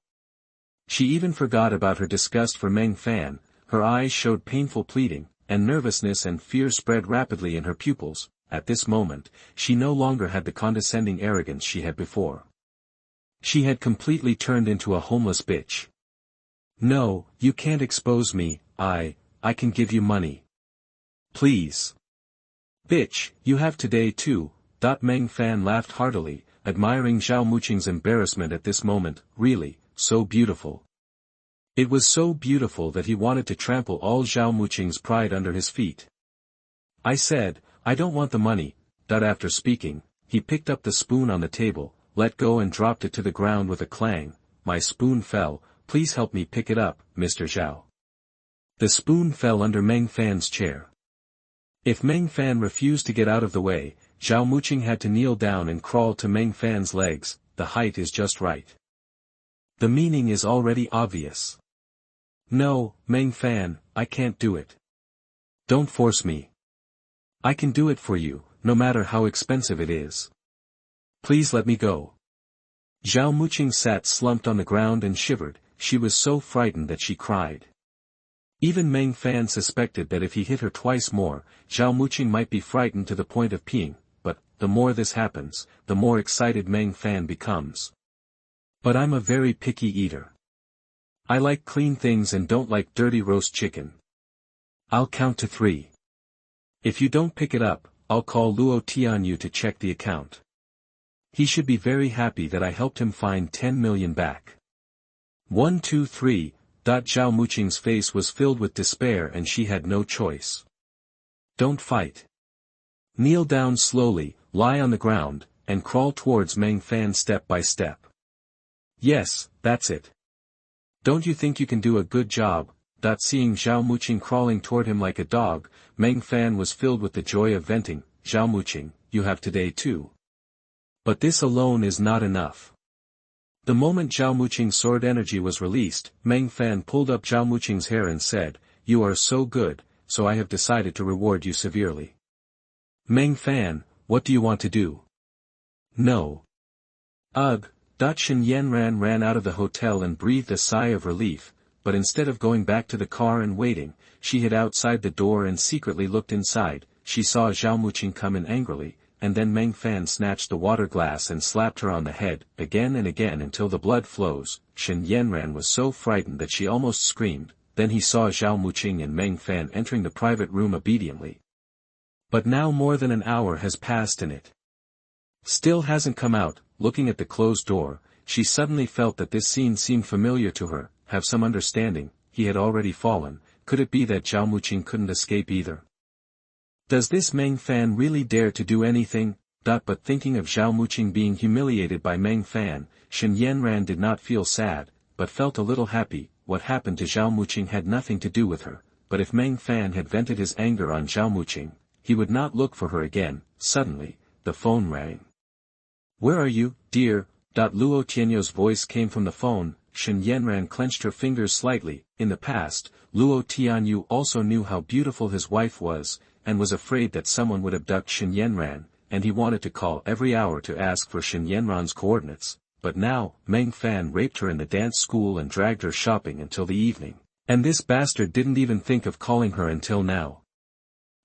She even forgot about her disgust for Meng Fan. Her eyes showed painful pleading, and nervousness and fear spread rapidly in her pupils. At this moment, she no longer had the condescending arrogance she had before. She had completely turned into a homeless bitch. No, you can't expose me. I can give you money. Please. Bitch, you have today too. Meng Fan laughed heartily, admiring Zhao Muqing's embarrassment at this moment. Really, so beautiful. It was so beautiful that he wanted to trample all Zhao Muqing's pride under his feet. I said, I don't want the money. After speaking, he picked up the spoon on the table, let go and dropped it to the ground with a clang. My spoon fell. Please help me pick it up, Mr. Zhao. The spoon fell under Meng Fan's chair. If Meng Fan refused to get out of the way, Zhao Muqing had to kneel down and crawl to Meng Fan's legs. The height is just right. The meaning is already obvious. No, Meng Fan, I can't do it. Don't force me. I can do it for you, no matter how expensive it is. Please let me go. Zhao Muqing sat slumped on the ground and shivered. She was so frightened that she cried. Even Meng Fan suspected that if he hit her twice more, Zhao Muqing might be frightened to the point of peeing, but, the more this happens, the more excited Meng Fan becomes. But I'm a very picky eater. I like clean things and don't like dirty roast chicken. I'll count to 3. If you don't pick it up, I'll call Luo Tianyu to check the account. He should be very happy that I helped him find 10 million back. 1 2 3. Zhao Muqing's face was filled with despair and she had no choice. Don't fight. Kneel down slowly, lie on the ground, and crawl towards Meng Fan step by step. Yes, that's it. Don't you think you can do a good job? Seeing Zhao Muqing crawling toward him like a dog, Meng Fan was filled with the joy of venting. Zhao Muqing, you have today too. But this alone is not enough. The moment Zhao Muqing's sword energy was released, Meng Fan pulled up Zhao Muqing's hair and said, You are so good, so I have decided to reward you severely. Meng Fan, what do you want to do? No. Ugh. Shen Yanran ran out of the hotel and breathed a sigh of relief, but instead of going back to the car and waiting, she hid outside the door and secretly looked inside. She saw Zhao Muqing come in angrily, and then Meng Fan snatched the water glass and slapped her on the head, again and again until the blood flows. Shen Yanran was so frightened that she almost screamed. Then he saw Zhao Muqing and Meng Fan entering the private room obediently. But now more than an hour has passed and it still hasn't come out. Looking at the closed door, she suddenly felt that this scene seemed familiar to her. Have some understanding, he had already fallen. Could it be that Zhao Muqing couldn't escape either? Does this Meng Fan really dare to do anything? But thinking of Zhao Muqing being humiliated by Meng Fan, Shen Yanran did not feel sad, but felt a little happy. What happened to Zhao Muqing had nothing to do with her, but if Meng Fan had vented his anger on Zhao Muqing, he would not look for her again. Suddenly, the phone rang. Where are you, dear? Luo Tianyu's voice came from the phone. Shen Yanran clenched her fingers slightly. In the past, Luo Tianyu also knew how beautiful his wife was, and was afraid that someone would abduct Shen Yanran, and he wanted to call every hour to ask for Shen Yanran's coordinates. But now, Meng Fan raped her in the dance school and dragged her shopping until the evening. And this bastard didn't even think of calling her until now.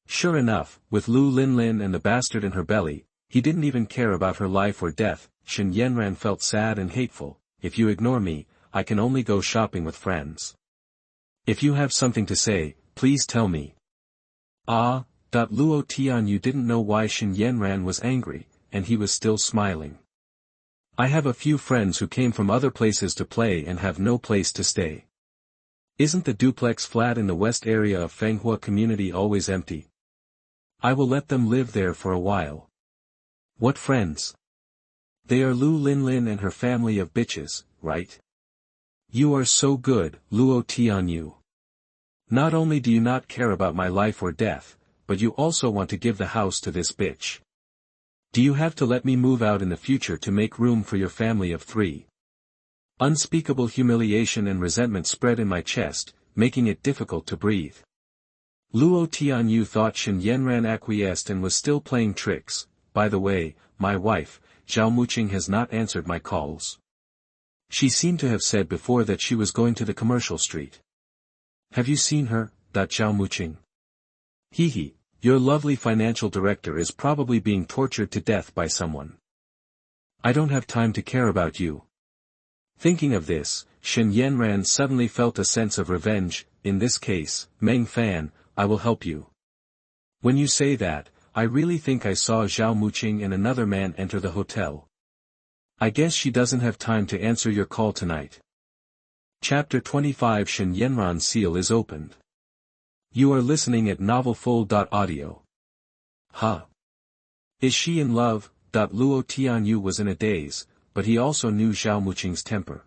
Sure enough, with Lu Linlin and the bastard in her belly, he didn't even care about her life or death. Shen Yanran felt sad and hateful. If you ignore me, I can only go shopping with friends. If you have something to say, please tell me. Ah. Luo Tianyu didn't know why Shen Yanran was angry, and he was still smiling. I have a few friends who came from other places to play and have no place to stay. Isn't the duplex flat in the west area of Fenghua community always empty? I will let them live there for a while. What friends? They are Lu Linlin and her family of bitches, right? You are so good, Luo Tianyu. Not only do you not care about my life or death, but you also want to give the house to this bitch. Do you have to let me move out in the future to make room for your family of 3? Unspeakable humiliation and resentment spread in my chest, making it difficult to breathe. Luo Tianyu thought Shen Yanran acquiesced and was still playing tricks. By the way, my wife, Zhao Muqing, has not answered my calls. She seemed to have said before that she was going to the commercial street. Have you seen her, Zhao Muqing? Hehe, your lovely financial director is probably being tortured to death by someone. I don't have time to care about you. Thinking of this, Shen Yanran suddenly felt a sense of revenge. In this case, Meng Fan, I will help you. When you say that, I really think I saw Zhao Muqing and another man enter the hotel. I guess she doesn't have time to answer your call tonight. Chapter 25 Shen Yanran's seal is opened. You are listening at novelfull.audio. Huh. Is she in love? Luo Tianyu was in a daze, but he also knew Zhao Muqing's temper.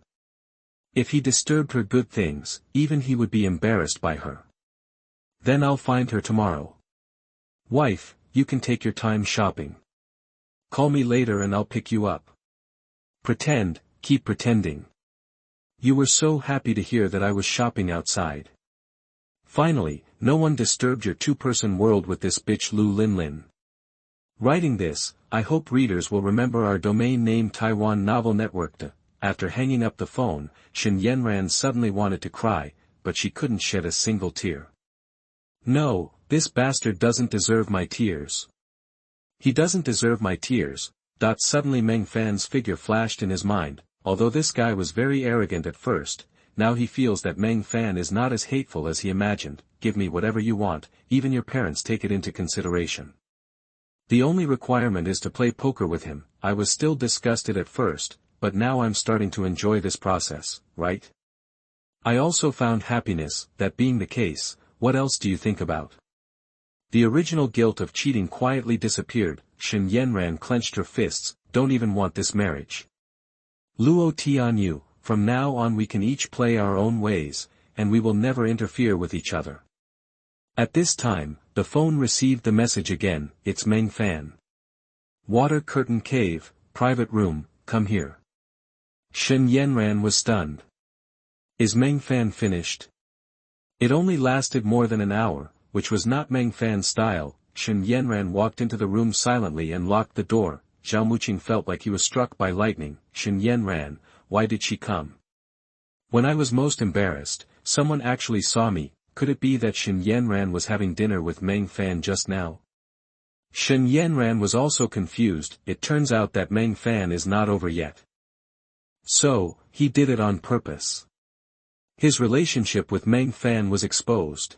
If he disturbed her good things, even he would be embarrassed by her. Then I'll find her tomorrow. Wife, you can take your time shopping. Call me later and I'll pick you up. Pretend, keep pretending. You were so happy to hear that I was shopping outside. Finally, no one disturbed your two-person world with this bitch Lu Linlin. Writing this, I hope readers will remember our domain name Taiwan Novel Network. After hanging up the phone, Shen Yanran suddenly wanted to cry, but she couldn't shed a single tear. No, this bastard doesn't deserve my tears. He doesn't deserve my tears. Suddenly Meng Fan's figure flashed in his mind. Although this guy was very arrogant at first, now he feels that Meng Fan is not as hateful as he imagined. Give me whatever you want, even your parents take it into consideration. The only requirement is to play poker with him. I was still disgusted at first, but now I'm starting to enjoy this process, right? I also found happiness. That being the case, what else do you think about? The original guilt of cheating quietly disappeared. Shen Yanran clenched her fists. Don't even want this marriage. Luo Tianyu, from now on we can each play our own ways, and we will never interfere with each other. At this time, the phone received the message again. It's Meng Fan. Water Curtain Cave, private room, come here. Shen Yanran was stunned. Is Meng Fan finished? It only lasted more than an hour, which was not Meng Fan's style. Shen Yanran walked into the room silently and locked the door. Zhao Muqing felt like he was struck by lightning. Shen Yanran, why did she come? When I was most embarrassed, someone actually saw me. Could it be that Shen Yanran was having dinner with Meng Fan just now? Shen Yanran was also confused. It turns out that Meng Fan is not over yet. So, he did it on purpose. His relationship with Meng Fan was exposed.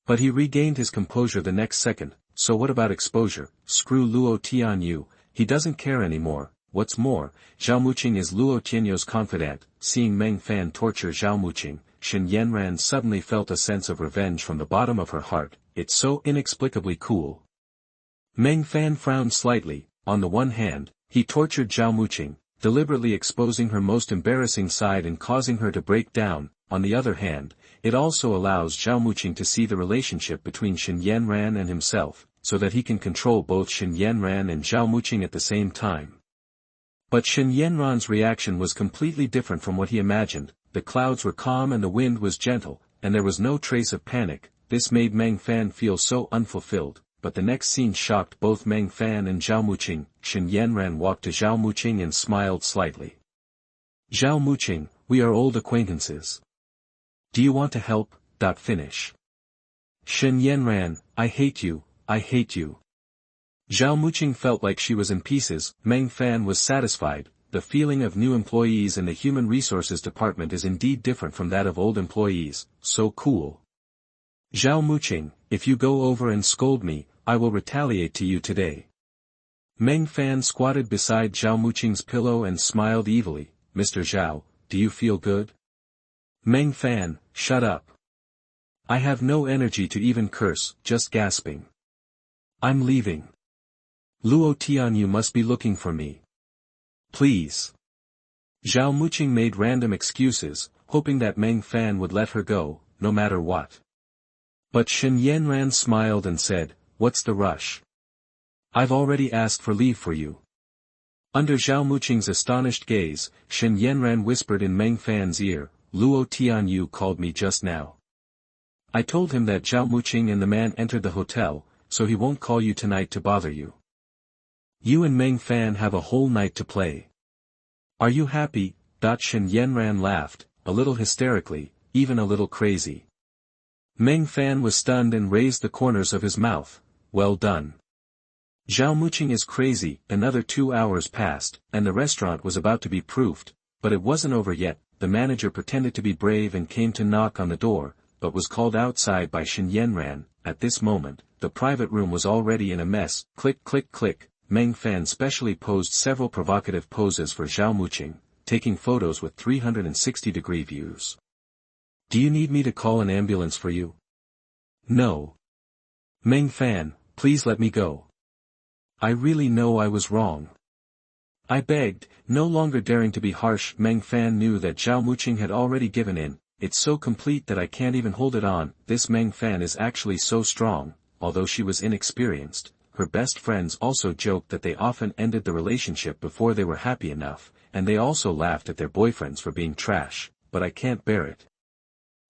But he regained his composure the next second. So what about exposure? Screw Luo Tianyu. He doesn't care anymore. What's more, Zhao Muqing is Luo Tianyu's confidant. Seeing Meng Fan torture Zhao Muqing, Shen Yanran suddenly felt a sense of revenge from the bottom of her heart. It's so inexplicably cool. Meng Fan frowned slightly. On the one hand, he tortured Zhao Muqing, deliberately exposing her most embarrassing side and causing her to break down. On the other hand, it also allows Zhao Muqing to see the relationship between Shen Yanran and himself, so that he can control both Shen Yanran and Zhao Muqing at the same time. But Shen Yanran's reaction was completely different from what he imagined. The clouds were calm and the wind was gentle, and there was no trace of panic. This made Meng Fan feel so unfulfilled, but the next scene shocked both Meng Fan and Zhao Muqing. Shen Yanran walked to Zhao Muqing and smiled slightly. Zhao Muqing, we are old acquaintances. Do you want to help? Finish. Shen Yanran, I hate you, I hate you. Zhao Muqing felt like she was in pieces. Meng Fan was satisfied. The feeling of new employees in the Human Resources Department is indeed different from that of old employees. So cool. Zhao Muqing, if you go over and scold me, I will retaliate to you today. Meng Fan squatted beside Zhao Muqing's pillow and smiled evilly. Mr. Zhao, do you feel good? Meng Fan, shut up. I have no energy to even curse, just gasping. I'm leaving. Luo Tianyu must be looking for me. Please. Zhao Muqing made random excuses, hoping that Meng Fan would let her go, no matter what. But Shen Yanran smiled and said, "What's the rush? I've already asked for leave for you." Under Zhao Muqing's astonished gaze, Shen Yanran whispered in Meng Fan's ear, "Luo Tianyu called me just now. I told him that Zhao Muqing and the man entered the hotel, so he won't call you tonight to bother you. You and Meng Fan have a whole night to play. Are you happy?" Shen Yanran laughed, a little hysterically, even a little crazy. Meng Fan was stunned and raised the corners of his mouth. "Well done. Zhao Muqing is crazy." Another 2 hours passed, and the restaurant was about to be proofed, but it wasn't over yet. The manager pretended to be brave and came to knock on the door, but was called outside by Shen Yanran. At this moment, the private room was already in a mess. Click click click, Meng Fan specially posed several provocative poses for Zhao Muqing, taking photos with 360-degree views. "Do you need me to call an ambulance for you?" "No. Meng Fan, please let me go. I really know I was wrong," I begged, no longer daring to be harsh. Meng Fan knew that Zhao Muqing had already given in. "It's so complete that I can't even hold it on." This Meng Fan is actually so strong, although she was inexperienced. Her best friends also joked that they often ended the relationship before they were happy enough, and they also laughed at their boyfriends for being trash, but I can't bear it.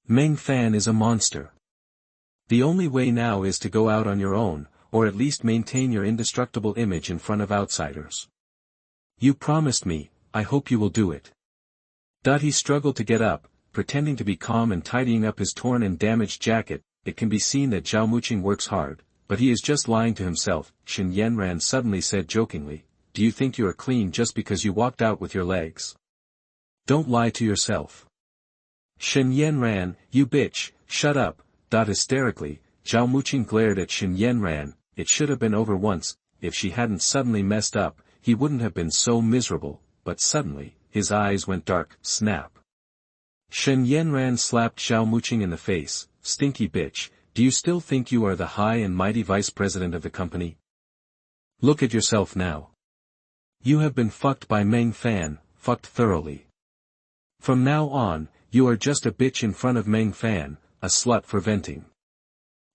Meng Fan is a monster. The only way now is to go out on your own, or at least maintain your indestructible image in front of outsiders. You promised me, I hope you will do it. He struggled to get up, pretending to be calm and tidying up his torn and damaged jacket. It can be seen that Zhao Muqing works hard, but he is just lying to himself. Shen Yanran suddenly said jokingly, "Do you think you are clean just because you walked out with your legs? Don't lie to yourself." "Shen Yanran, you bitch, shut up." Hysterically, Zhao Muqing glared at Shen Yanran. It should have been over once. If she hadn't suddenly messed up, he wouldn't have been so miserable, but suddenly, his eyes went dark. Snap. Shen Yanran slapped Zhao Muqing in the face. "Stinky bitch, do you still think you are the high and mighty vice president of the company? Look at yourself now. You have been fucked by Meng Fan, fucked thoroughly. From now on, you are just a bitch in front of Meng Fan, a slut for venting.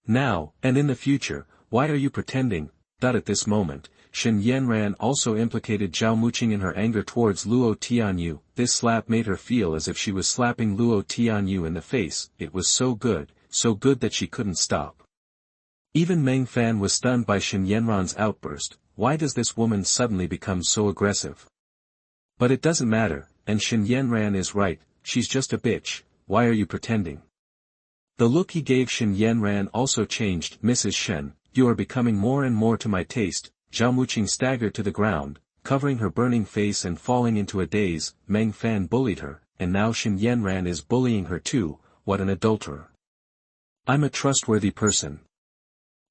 Now, and in the future, why are you pretending?" At this moment, Shen Yanran also implicated Zhao Muqing in her anger towards Luo Tianyu. This slap made her feel as if she was slapping Luo Tianyu in the face. It was so good that she couldn't stop. Even Meng Fan was stunned by Shen Yanran's outburst. Why does this woman suddenly become so aggressive? But it doesn't matter, and Shen Yanran is right, she's just a bitch. Why are you pretending? The look he gave Shen Yanran also changed. "Mrs. Shen, you are becoming more and more to my taste." Zhao Muqing staggered to the ground, covering her burning face and falling into a daze. Meng Fan bullied her, and now Shen Yanran is bullying her too. What an adulterer. "I'm a trustworthy person.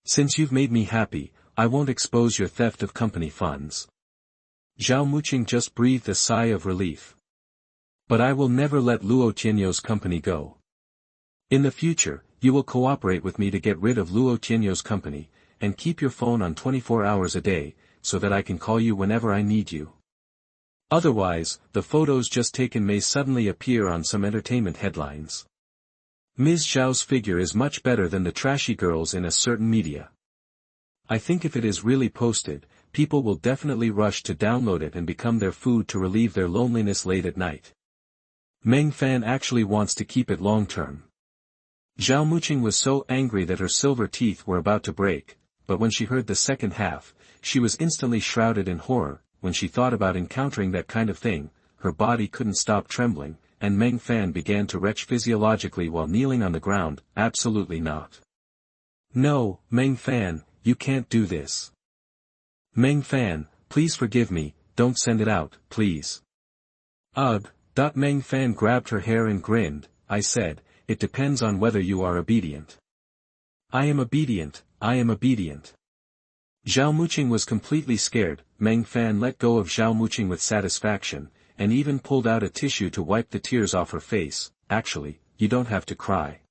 Since you've made me happy, I won't expose your theft of company funds." Zhao Muqing just breathed a sigh of relief. "But I will never let Luo Tianyou's company go. In the future, you will cooperate with me to get rid of Luo Tianyou's company, and keep your phone on 24 hours a day, so that I can call you whenever I need you. Otherwise, the photos just taken may suddenly appear on some entertainment headlines. Ms. Zhao's figure is much better than the trashy girls in a certain media. I think if it is really posted, people will definitely rush to download it and become their food to relieve their loneliness late at night. Meng Fan actually wants to keep it long-term." Zhao Muqing was so angry that her silver teeth were about to break, but when she heard the second half, she was instantly shrouded in horror. When she thought about encountering that kind of thing, her body couldn't stop trembling, and Meng Fan began to retch physiologically while kneeling on the ground. "Absolutely not. No, Meng Fan, you can't do this. Meng Fan, please forgive me, don't send it out, please." "Ugh." Meng Fan grabbed her hair and grinned. "I said, it depends on whether you are obedient." "I am obedient, I am obedient." Zhao Muqing was completely scared. Meng Fan let go of Zhao Muqing with satisfaction, and even pulled out a tissue to wipe the tears off her face. "Actually, you don't have to cry.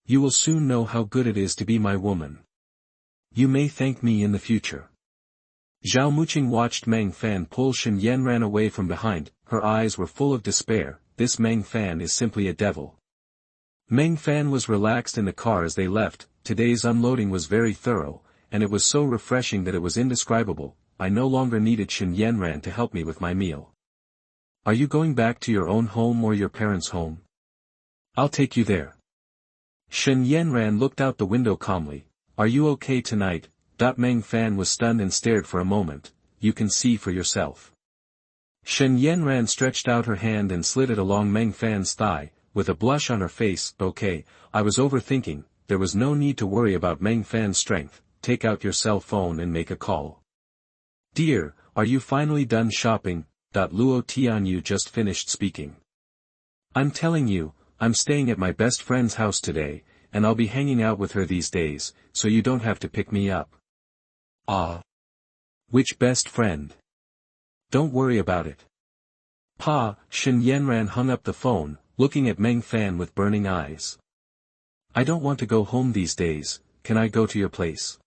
You will soon know how good it is to be my woman. You may thank me in the future." Zhao Muqing watched Meng Fan pull Shen Yanran away from behind, her eyes were full of despair. This Meng Fan is simply a devil. Meng Fan was relaxed in the car as they left. Today's unloading was very thorough, and it was so refreshing that it was indescribable. I no longer needed Shen Yanran to help me with my meal. Are you going back to your own home or your parents' home? I'll take you there. Shen Yanran looked out the window calmly. Are you okay tonight? Meng Fan was stunned and stared for a moment. You can see for yourself. Shen Yanran stretched out her hand and slid it along Meng Fan's thigh, with a blush on her face. Okay, I was overthinking. There was no need to worry about Meng Fan's strength. Take out your cell phone and make a call. Dear, are you finally done shopping? Luo Tianyu just finished speaking. I'm telling you, I'm staying at my best friend's house today, and I'll be hanging out with her these days, so you don't have to pick me up. Ah. Which best friend? Don't worry about it. Pa, Shen Yanran hung up the phone, looking at Meng Fan with burning eyes. I don't want to go home these days. Can I go to your place?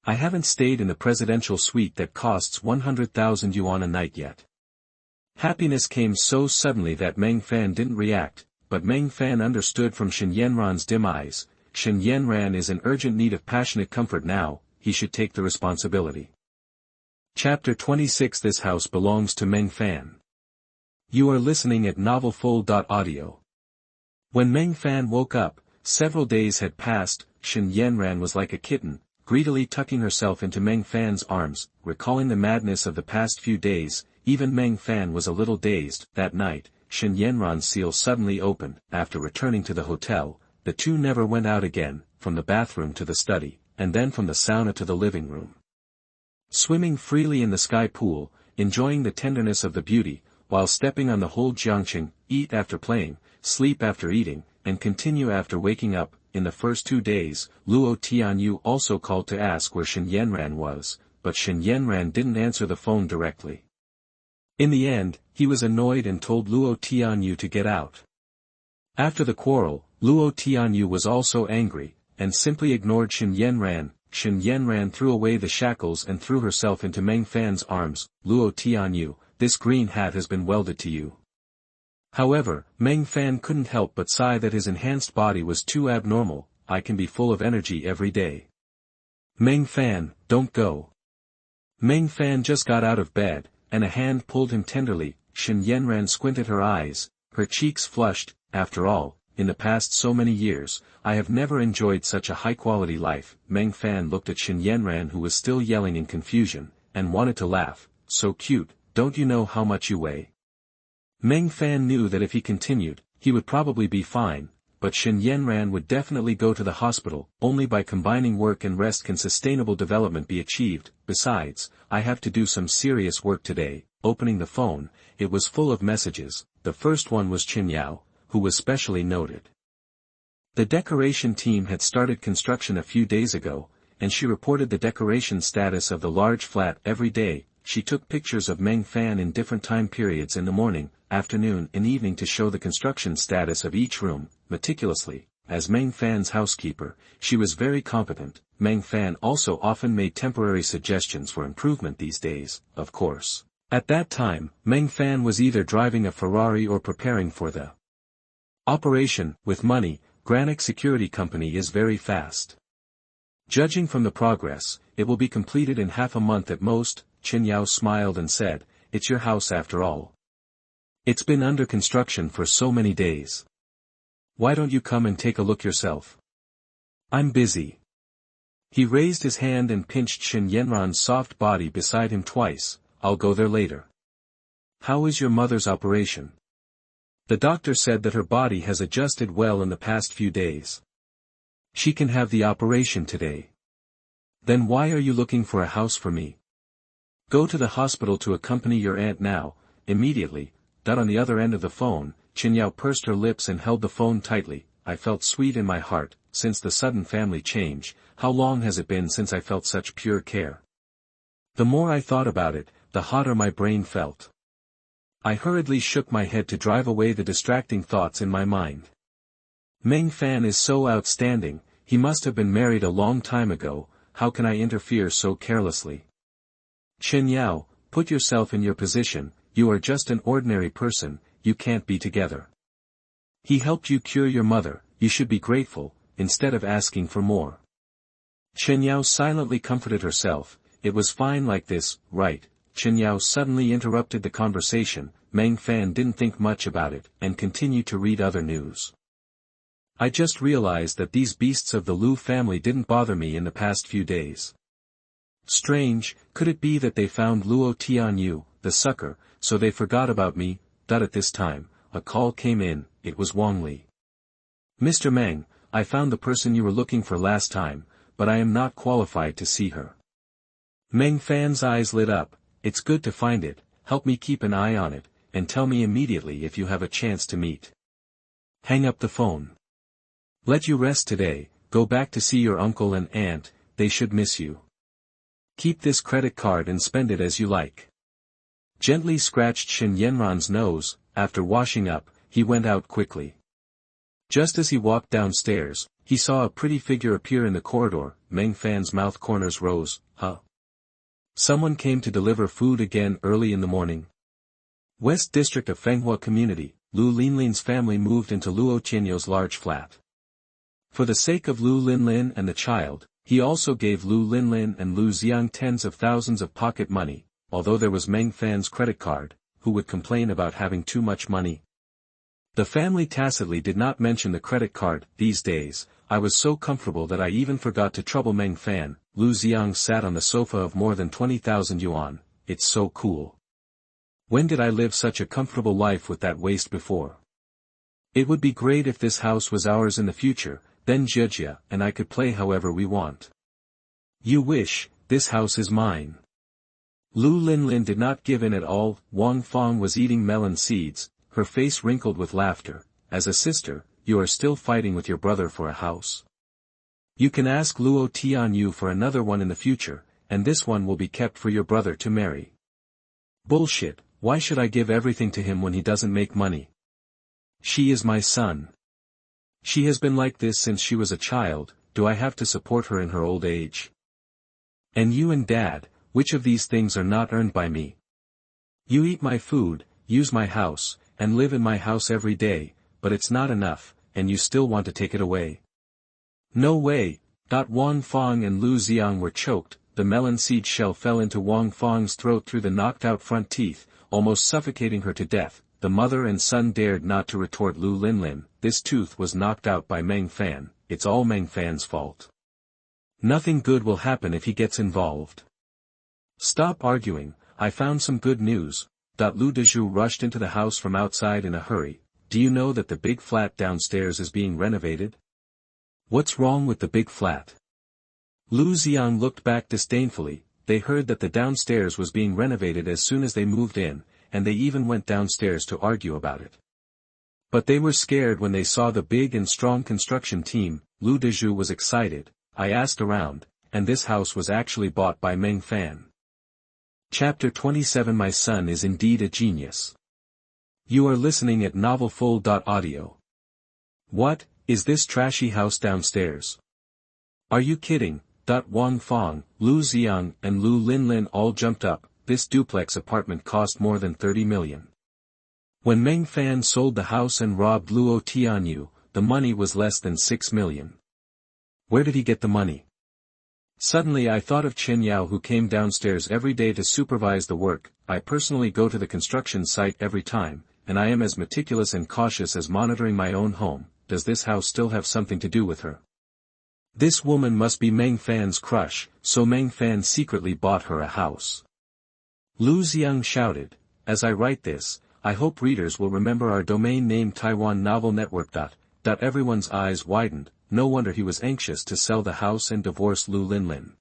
I haven't stayed in the presidential suite that costs 100,000 yuan a night yet. Happiness came so suddenly that Meng Fan didn't react, but Meng Fan understood from Shen Yanran's dim eyes. Shen Yanran is in urgent need of passionate comfort now. He should take the responsibility. Chapter 26. This house belongs to Meng Fan. You are listening at novelfull.audio. When Meng Fan woke up, several days had passed. Shen Yanran was like a kitten, greedily tucking herself into Meng Fan's arms, recalling the madness of the past few days. Even Meng Fan was a little dazed. That night, Shen Yanran's seal suddenly opened. After returning to the hotel, the two never went out again, from the bathroom to the study, and then from the sauna to the living room. Swimming freely in the sky pool, enjoying the tenderness of the beauty, while stepping on the whole Jiangqing, eat after playing, sleep after eating, and continue after waking up. In the first 2 days, Luo Tianyu also called to ask where Shen Yanran was, but Shen Yanran didn't answer the phone directly. In the end, he was annoyed and told Luo Tianyu to get out. After the quarrel, Luo Tianyu was also angry, and simply ignored Shen Yanran. Shen Yanran threw away the shackles and threw herself into Meng Fan's arms. Luo Tianyu, this green hat has been welded to you. However, Meng Fan couldn't help but sigh that his enhanced body was too abnormal. I can be full of energy every day. Meng Fan, don't go. Meng Fan just got out of bed, and a hand pulled him tenderly. Shen Yanran squinted her eyes, her cheeks flushed. After all, in the past so many years, I have never enjoyed such a high-quality life. Meng Fan looked at Shen Yanran, who was still yelling in confusion, and wanted to laugh. So cute, don't you know how much you weigh? Meng Fan knew that if he continued, he would probably be fine, but Shen Yanran would definitely go to the hospital. Only by combining work and rest can sustainable development be achieved. Besides, I have to do some serious work today. Opening the phone, it was full of messages. The first one was Qin Yao, who was specially noted. The decoration team had started construction a few days ago, and she reported the decoration status of the large flat every day. She took pictures of Meng Fan in different time periods in the morning, afternoon and evening to show the construction status of each room, meticulously. As Meng Fan's housekeeper, she was very competent. Meng Fan also often made temporary suggestions for improvement these days, of course. At that time, Meng Fan was either driving a Ferrari or preparing for the operation. With money, Granic Security Company is very fast. Judging from the progress, it will be completed in half a month at most. Qin Yao smiled and said, it's your house after all. It's been under construction for so many days. Why don't you come and take a look yourself? I'm busy. He raised his hand and pinched Shen Yanran's soft body beside him twice. I'll go there later. How is your mother's operation? The doctor said that her body has adjusted well in the past few days. She can have the operation today. Then why are you looking for a house for me? Go to the hospital to accompany your aunt now, immediately. On the other end of the phone, Qin Yao pursed her lips and held the phone tightly. I felt sweet in my heart, since the sudden family change. How long has it been since I felt such pure care? The more I thought about it, the hotter my brain felt. I hurriedly shook my head to drive away the distracting thoughts in my mind. Meng Fan is so outstanding, he must have been married a long time ago. How can I interfere so carelessly? Chen Yao, put yourself in your position, you are just an ordinary person, you can't be together. He helped you cure your mother, you should be grateful, instead of asking for more. Chen Yao silently comforted herself, it was fine like this, right? Chen Yao suddenly interrupted the conversation. Meng Fan didn't think much about it, and continued to read other news. I just realized that these beasts of the Lu family didn't bother me in the past few days. Strange, could it be that they found Luo Tianyu, the sucker, so they forgot about me? At this time, a call came in, it was Wang Li. Mr. Meng, I found the person you were looking for last time, but I am not qualified to see her. Meng Fan's eyes lit up, it's good to find it, help me keep an eye on it, and tell me immediately if you have a chance to meet. Hang up the phone. Let you rest today, go back to see your uncle and aunt, they should miss you. Keep this credit card and spend it as you like. Gently scratched Shen Yanran's nose, after washing up, he went out quickly. Just as he walked downstairs, he saw a pretty figure appear in the corridor. Meng Fan's mouth corners rose, huh? Someone came to deliver food again early in the morning. West District of Fenghua Community, Lu Linlin's family moved into Luo Tianyu's large flat. For the sake of Lu Linlin and the child, he also gave Lu Linlin and Lu Xiang tens of thousands of pocket money, although there was Meng Fan's credit card, who would complain about having too much money. The family tacitly did not mention the credit card. These days, I was so comfortable that I even forgot to trouble Meng Fan. Lu Xiang sat on the sofa of more than 20,000 yuan, it's so cool. When did I live such a comfortable life with that waste before? It would be great if this house was ours in the future, then Jia and I could play however we want. You wish, this house is mine. Lu Linlin did not give in at all. Wang Fong was eating melon seeds, her face wrinkled with laughter. As a sister, you are still fighting with your brother for a house. You can ask Luo Tianyu for another one in the future, and this one will be kept for your brother to marry. Bullshit, why should I give everything to him when he doesn't make money? She is my son. She has been like this since she was a child, do I have to support her in her old age? And you and Dad, which of these things are not earned by me? You eat my food, use my house, and live in my house every day, but it's not enough, and you still want to take it away. No way. Wang Fong and Lu Xiang were choked, the melon seed shell fell into Wang Fong's throat through the knocked-out front teeth, almost suffocating her to death. The mother and son dared not to retort Lu Linlin, this tooth was knocked out by Meng Fan, it's all Meng Fan's fault. Nothing good will happen if he gets involved. Stop arguing, I found some good news. Lu Dezhu rushed into the house from outside in a hurry. Do you know that the big flat downstairs is being renovated? What's wrong with the big flat? Lu Xiang looked back disdainfully. They heard that the downstairs was being renovated as soon as they moved in, and they even went downstairs to argue about it. But they were scared when they saw the big and strong construction team. Lu Dezhu was excited. I asked around, and this house was actually bought by Meng Fan. Chapter 27. My son is indeed a genius. You are listening at novelfull.audio. What, is this trashy house downstairs? Are you kidding? Wang Fong, Lu Xiang and Lu Linlin all jumped up. This duplex apartment cost more than 30 million. When Meng Fan sold the house and robbed Luo Tianyu, the money was less than 6 million. Where did he get the money? Suddenly I thought of Chen Yao, who came downstairs every day to supervise the work. I personally go to the construction site every time, and I am as meticulous and cautious as monitoring my own home. Does this house still have something to do with her? This woman must be Meng Fan's crush, so Meng Fan secretly bought her a house. Lu Xiang shouted, as I write this, I hope readers will remember our domain name Taiwan Novel Network. Everyone's eyes widened, no wonder he was anxious to sell the house and divorce Lu Linlin.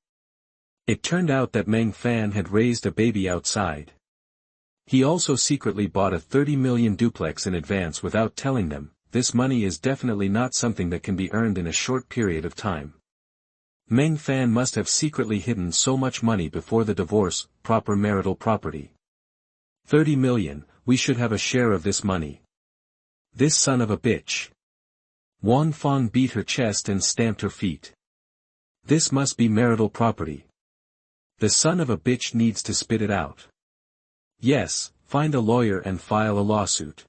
It turned out that Meng Fan had raised a baby outside. He also secretly bought a 30 million duplex in advance without telling them. This money is definitely not something that can be earned in a short period of time. Meng Fan must have secretly hidden so much money before the divorce. Proper marital property. 30 million, we should have a share of this money. This son of a bitch. Wang Fong beat her chest and stamped her feet. This must be marital property. The son of a bitch needs to spit it out. Yes, find a lawyer and file a lawsuit.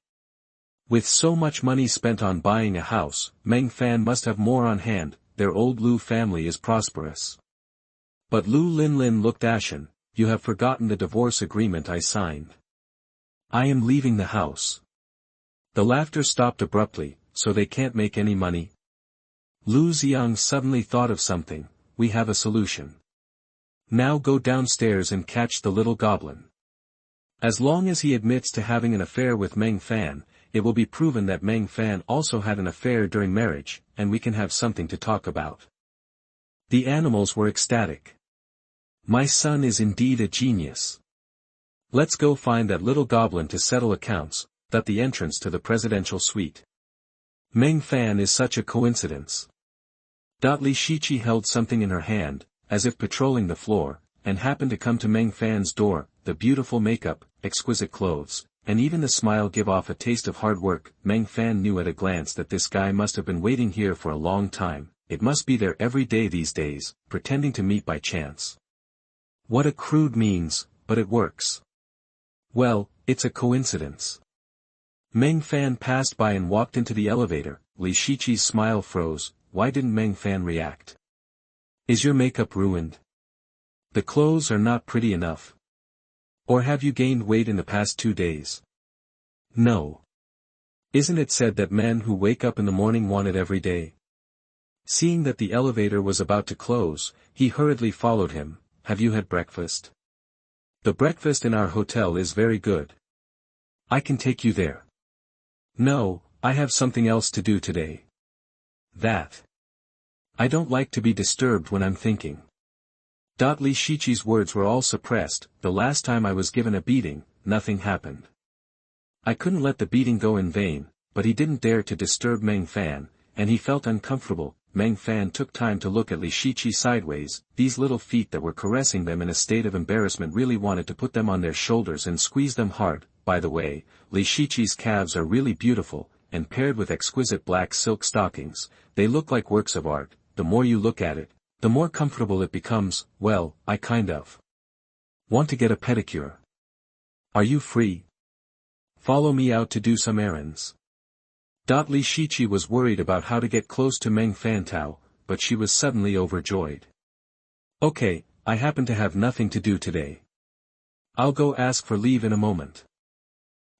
With so much money spent on buying a house, Meng Fan must have more on hand. Their old Lu family is prosperous. But Lu Linlin looked ashen. You have forgotten the divorce agreement I signed. I am leaving the house. The laughter stopped abruptly, so they can't make any money? Lu Xiang suddenly thought of something. We have a solution. Now go downstairs and catch the little goblin. As long as he admits to having an affair with Meng Fan, it will be proven that Meng Fan also had an affair during marriage, and we can have something to talk about. The animals were ecstatic. My son is indeed a genius. Let's go find that little goblin to settle accounts. At the entrance to the presidential suite. Meng Fan is such a coincidence. Li Shiqi held something in her hand, as if patrolling the floor, and happened to come to Meng Fan's door. The beautiful makeup, exquisite clothes, and even the smile give off a taste of hard work. Meng Fan knew at a glance that this guy must have been waiting here for a long time. It must be there every day these days, pretending to meet by chance. What a crude means, but it works. Well, it's a coincidence. Meng Fan passed by and walked into the elevator. Li Shiqi's smile froze. Why didn't Meng Fan react? Is your makeup ruined? The clothes are not pretty enough. Or have you gained weight in the past 2 days? No. Isn't it said that men who wake up in the morning want it every day? Seeing that the elevator was about to close, he hurriedly followed him. Have you had breakfast? The breakfast in our hotel is very good. I can take you there. No, I have something else to do today. That. I don't like to be disturbed when I'm thinking. Li Shiqi's words were all suppressed. The last time I was given a beating, nothing happened. I couldn't let the beating go in vain, but he didn't dare to disturb Meng Fan, and he felt uncomfortable. Meng Fan took time to look at Li Shiqi sideways. These little feet that were caressing them in a state of embarrassment really wanted to put them on their shoulders and squeeze them hard. By the way, Li Shiqi's calves are really beautiful, and paired with exquisite black silk stockings, they look like works of art. The more you look at it, the more comfortable it becomes. Well, I kind of want to get a pedicure. Are you free? Follow me out to do some errands. Li Shiqi was worried about how to get close to Meng Fan Tao, but she was suddenly overjoyed. Okay, I happen to have nothing to do today. I'll go ask for leave in a moment.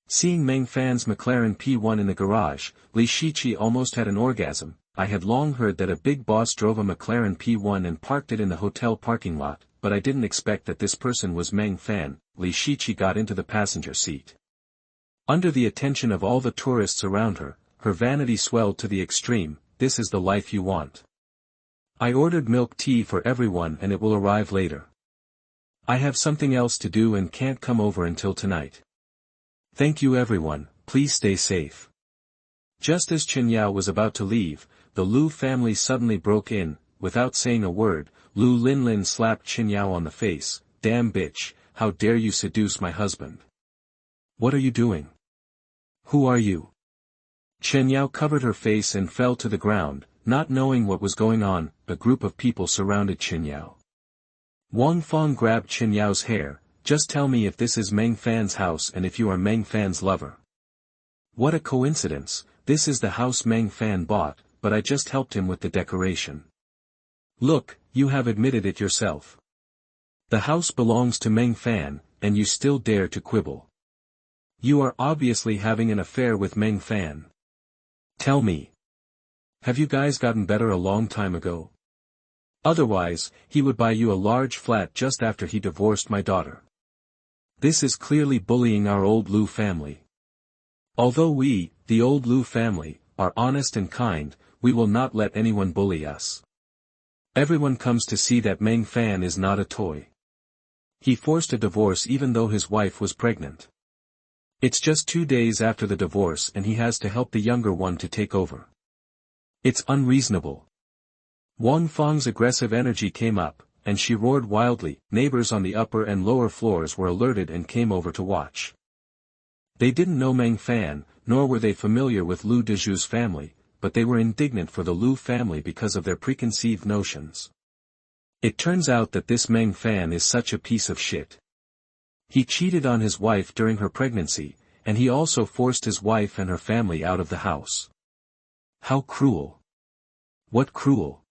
Seeing Meng Fan's McLaren P1 in the garage, Li Shiqi almost had an orgasm. I had long heard that a big boss drove a McLaren P1 and parked it in the hotel parking lot, but I didn't expect that this person was Meng Fan. Li Shiqi got into the passenger seat. Under the attention of all the tourists around her, her vanity swelled to the extreme. This is the life you want. I ordered milk tea for everyone and it will arrive later. I have something else to do and can't come over until tonight. Thank you everyone, please stay safe. Just as Chen Yao was about to leave, the Lu family suddenly broke in. Without saying a word, Lu Linlin slapped Chen Yao on the face. Damn bitch, how dare you seduce my husband? What are you doing? Who are you? Chen Yao covered her face and fell to the ground, not knowing what was going on. A group of people surrounded Chen Yao. Wang Feng grabbed Chen Yao's hair. Just tell me if this is Meng Fan's house and if you are Meng Fan's lover. What a coincidence, this is the house Meng Fan bought, but I just helped him with the decoration. Look, you have admitted it yourself. The house belongs to Meng Fan, and you still dare to quibble. You are obviously having an affair with Meng Fan. Tell me. Have you guys gotten better a long time ago? Otherwise, he would buy you a large flat just after he divorced my daughter. This is clearly bullying our old Lu family. Although we, the old Lu family, are honest and kind, we will not let anyone bully us. Everyone comes to see that Meng Fan is not a toy. He forced a divorce even though his wife was pregnant. It's just 2 days after the divorce and he has to help the younger one to take over. It's unreasonable. Wang Feng's aggressive energy came up, and she roared wildly. Neighbors on the upper and lower floors were alerted and came over to watch. They didn't know Meng Fan, nor were they familiar with Lu Dezhu's family, but they were indignant for the Lu family because of their preconceived notions. It turns out that this Meng Fan is such a piece of shit. He cheated on his wife during her pregnancy, and he also forced his wife and her family out of the house. How cruel. What cruel.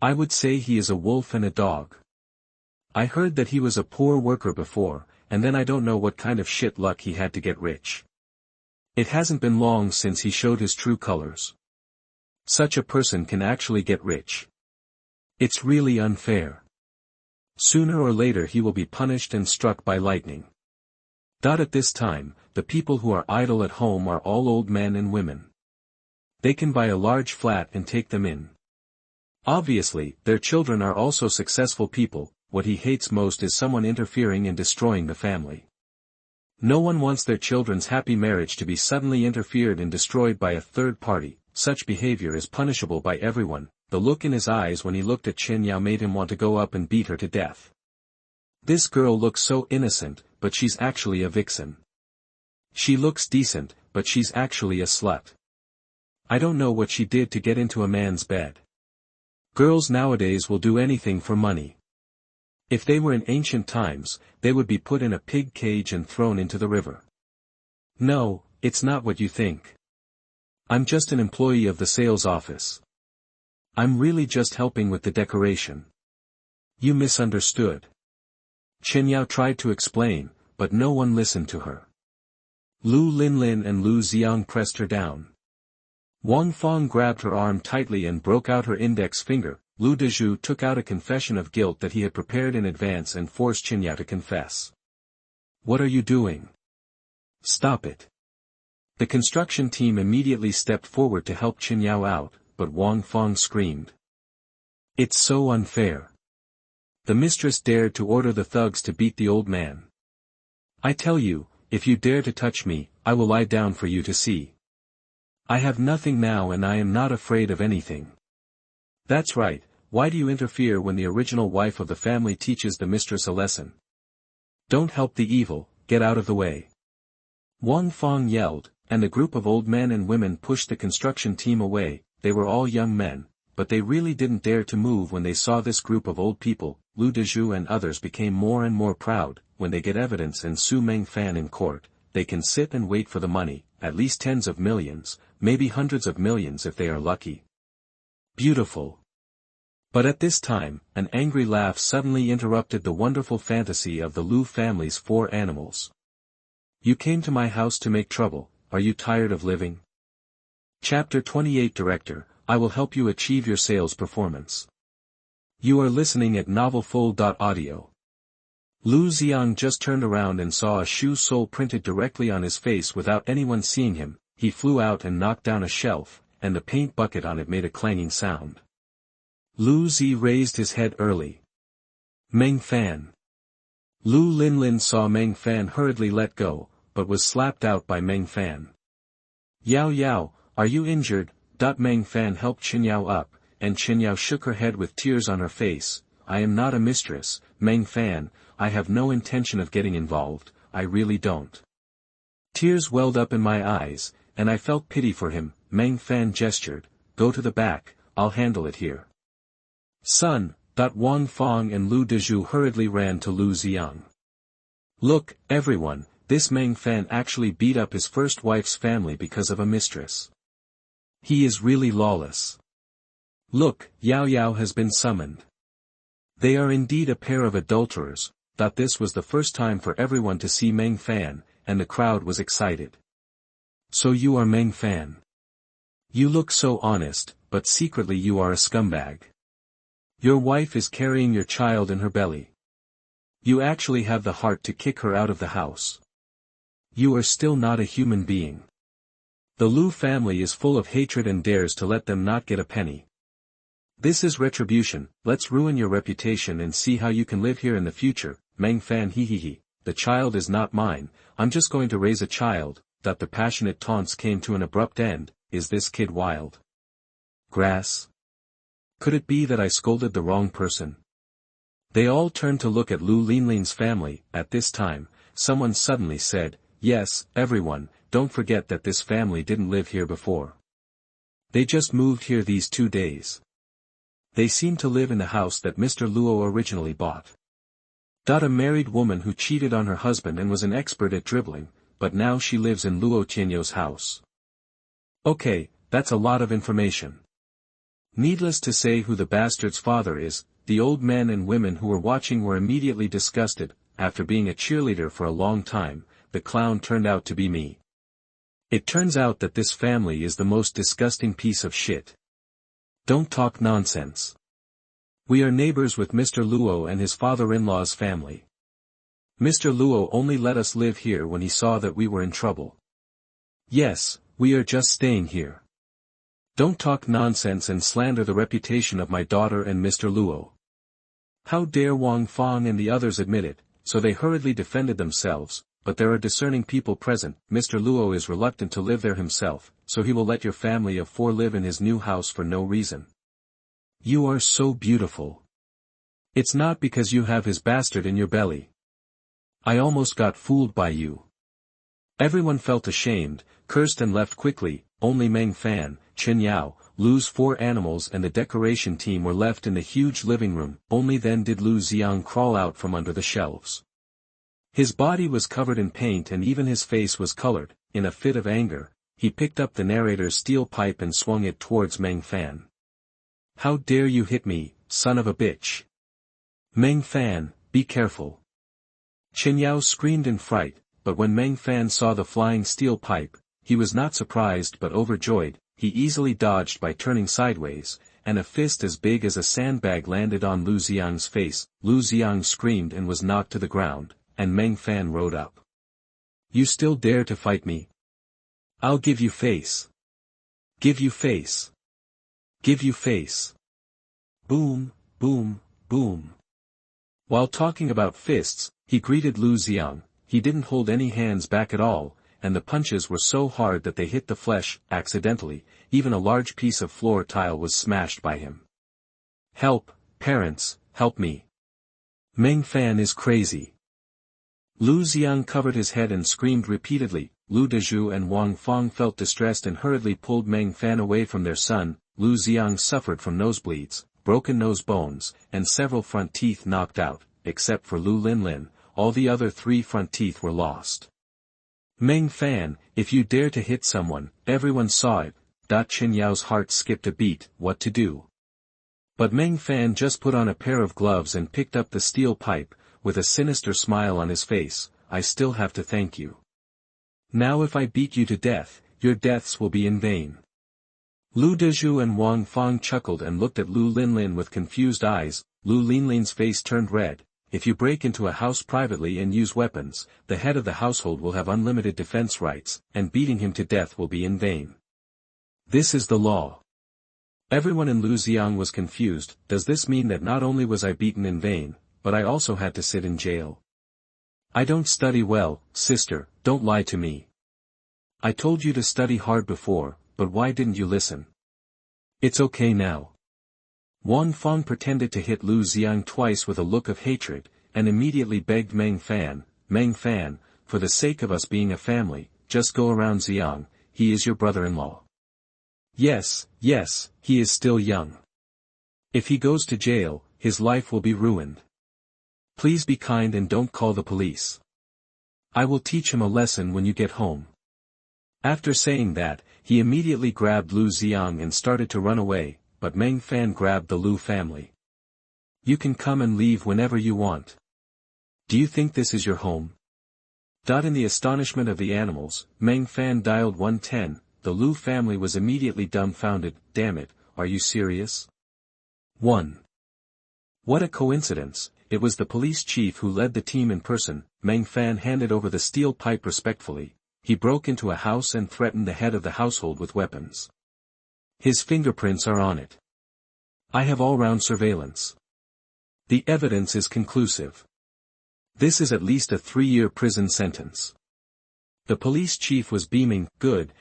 I would say he is a wolf and a dog. I heard that he was a poor worker before, and then I don't know what kind of shit luck he had to get rich. It hasn't been long since he showed his true colors. Such a person can actually get rich. It's really unfair. Sooner or later he will be punished and struck by lightning. At this time, the people who are idle at home are all old men and women. They can buy a large flat and take them in. Obviously, their children are also successful people. What he hates most is someone interfering and destroying the family. No one wants their children's happy marriage to be suddenly interfered and destroyed by a third party. Such behavior is punishable by everyone. The look in his eyes when he looked at Chen Yao made him want to go up and beat her to death. This girl looks so innocent, but she's actually a vixen. She looks decent, but she's actually a slut. I don't know what she did to get into a man's bed. Girls nowadays will do anything for money. If they were in ancient times, they would be put in a pig cage and thrown into the river. No, it's not what you think. I'm just an employee of the sales office. I'm really just helping with the decoration. You misunderstood. Chen Yao tried to explain, but no one listened to her. Lu Linlin and Lu Xiang pressed her down. Wang Fong grabbed her arm tightly and broke out her index finger. Lu Dezhu took out a confession of guilt that he had prepared in advance and forced Chen Yao to confess. What are you doing? Stop it. The construction team immediately stepped forward to help Chen Yao out, but Wang Fong screamed. It's so unfair. The mistress dared to order the thugs to beat the old man. I tell you, if you dare to touch me, I will lie down for you to see. I have nothing now and I am not afraid of anything. That's right, why do you interfere when the original wife of the family teaches the mistress a lesson? Don't help the evil, get out of the way. Wang Fong yelled, and the group of old men and women pushed the construction team away. They were all young men, but they really didn't dare to move when they saw this group of old people. Lu Dezhu and others became more and more proud. When they get evidence and sue Meng Fan in court, they can sit and wait for the money, at least tens of millions, maybe hundreds of millions if they are lucky. Beautiful. But at this time, an angry laugh suddenly interrupted the wonderful fantasy of the Lu family's 4 animals. You came to my house to make trouble, are you tired of living? Chapter 28 Director, I will help you achieve your sales performance. You are listening at novelfull.audio. Lu Xiang just turned around and saw a shoe sole printed directly on his face without anyone seeing him. He flew out and knocked down a shelf, and the paint bucket on it made a clanging sound. Lu Zi raised his head early. Meng Fan. Lu Linlin saw Meng Fan hurriedly let go, but was slapped out by Meng Fan. Yao Yao, are you injured? Meng Fan helped Chen Yao up, and Chen Yao shook her head with tears on her face. I am not a mistress, Meng Fan, I have no intention of getting involved, I really don't. Tears welled up in my eyes, and I felt pity for him. Meng Fan gestured, go to the back, I'll handle it here. Son, Wang Fong and Lu Dezhu hurriedly ran to Lu Xiang. Look, everyone, this Meng Fan actually beat up his first wife's family because of a mistress. He is really lawless. Look, Yao Yao has been summoned. They are indeed a pair of adulterers. This was the first time for everyone to see Meng Fan, and the crowd was excited. So you are Meng Fan. You look so honest, but secretly you are a scumbag. Your wife is carrying your child in her belly. You actually have the heart to kick her out of the house. You are still not a human being. The Lu family is full of hatred and dares to let them not get a penny. This is retribution. Let's ruin your reputation and see how you can live here in the future. Meng Fan he. The child is not mine, I'm just going to raise a child. The passionate taunts came to an abrupt end. Is this kid wild? Grass? Could it be that I scolded the wrong person? They all turned to look at Lu Linlin's family. At this time, someone suddenly said, yes, everyone, don't forget that this family didn't live here before. They just moved here these 2 days. They seem to live in the house that Mr. Luo originally bought. A married woman who cheated on her husband and was an expert at dribbling, but now she lives in Luo Tianyo's house. Okay, that's a lot of information. Needless to say who the bastard's father is, the old men and women who were watching were immediately disgusted. After being a cheerleader for a long time, the clown turned out to be me. It turns out that this family is the most disgusting piece of shit. Don't talk nonsense. We are neighbors with Mr. Luo and his father-in-law's family. Mr. Luo only let us live here when he saw that we were in trouble. Yes, we are just staying here. Don't talk nonsense and slander the reputation of my daughter and Mr. Luo. How dare Wang Fang and the others admit it, so they hurriedly defended themselves, but there are discerning people present. Mr. Luo is reluctant to live there himself, so he will let your family of 4 live in his new house for no reason. You are so beautiful. It's not because you have his bastard in your belly. I almost got fooled by you. Everyone felt ashamed, cursed and left quickly. Only Meng Fan, Chen Yao, Lu's 4 animals and the decoration team were left in the huge living room. Only then did Lu Xiang crawl out from under the shelves. His body was covered in paint and even his face was colored. In a fit of anger, he picked up the narrator's steel pipe and swung it towards Meng Fan. How dare you hit me, son of a bitch! Meng Fan, be careful! Chen Yao screamed in fright, but when Meng Fan saw the flying steel pipe, he was not surprised but overjoyed. He easily dodged by turning sideways, and a fist as big as a sandbag landed on Lu Xiang's face. Lu Xiang screamed and was knocked to the ground, and Meng Fan rode up. You still dare to fight me? I'll give you face. Give you face. Give you face. Boom, boom, boom. While talking about fists, he greeted Lu Xiang. He didn't hold any hands back at all, and the punches were so hard that they hit the flesh. Accidentally, even a large piece of floor tile was smashed by him. Help, parents, help me. Meng Fan is crazy. Lu Xiang covered his head and screamed repeatedly. Lu Dezhu and Wang Fang felt distressed and hurriedly pulled Meng Fan away from their son. Lu Xiang suffered from nosebleeds, broken nose bones, and several front teeth knocked out. Except for Lu Linlin, all the other 3 front teeth were lost. Meng Fan, if you dare to hit someone, everyone saw it. Chen Yao's heart skipped a beat. What to do? But Meng Fan just put on a pair of gloves and picked up the steel pipe, with a sinister smile on his face. I still have to thank you. Now if I beat you to death, your deaths will be in vain. Lu Dezhu and Wang Fang chuckled and looked at Lu Linlin with confused eyes. Lu Linlin's face turned red. If you break into a house privately and use weapons, the head of the household will have unlimited defense rights, and beating him to death will be in vain. This is the law. Everyone in Lu Xiang was confused. Does this mean that not only was I beaten in vain, but I also had to sit in jail? I don't study well, sister, don't lie to me. I told you to study hard before, but why didn't you listen? It's okay now. Wang Fang pretended to hit Lu Xiang twice with a look of hatred, and immediately begged Meng Fan, for the sake of us being a family, just go around Xiang, he is your brother-in-law. Yes, he is still young. If he goes to jail, his life will be ruined. Please be kind and don't call the police. I will teach him a lesson when you get home. After saying that, he immediately grabbed Lu Xiang and started to run away, but Meng Fan grabbed the Lu family. You can come and leave whenever you want. Do you think this is your home? In the astonishment of the animals, Meng Fan dialed 110, the Lu family was immediately dumbfounded. Damn it, are you serious? 1. What a coincidence, it was the police chief who led the team in person. Meng Fan handed over the steel pipe respectfully. He broke into a house and threatened the head of the household with weapons. His fingerprints are on it. I have all-round surveillance. The evidence is conclusive. This is at least a 3-year prison sentence. The police chief was beaming. Good,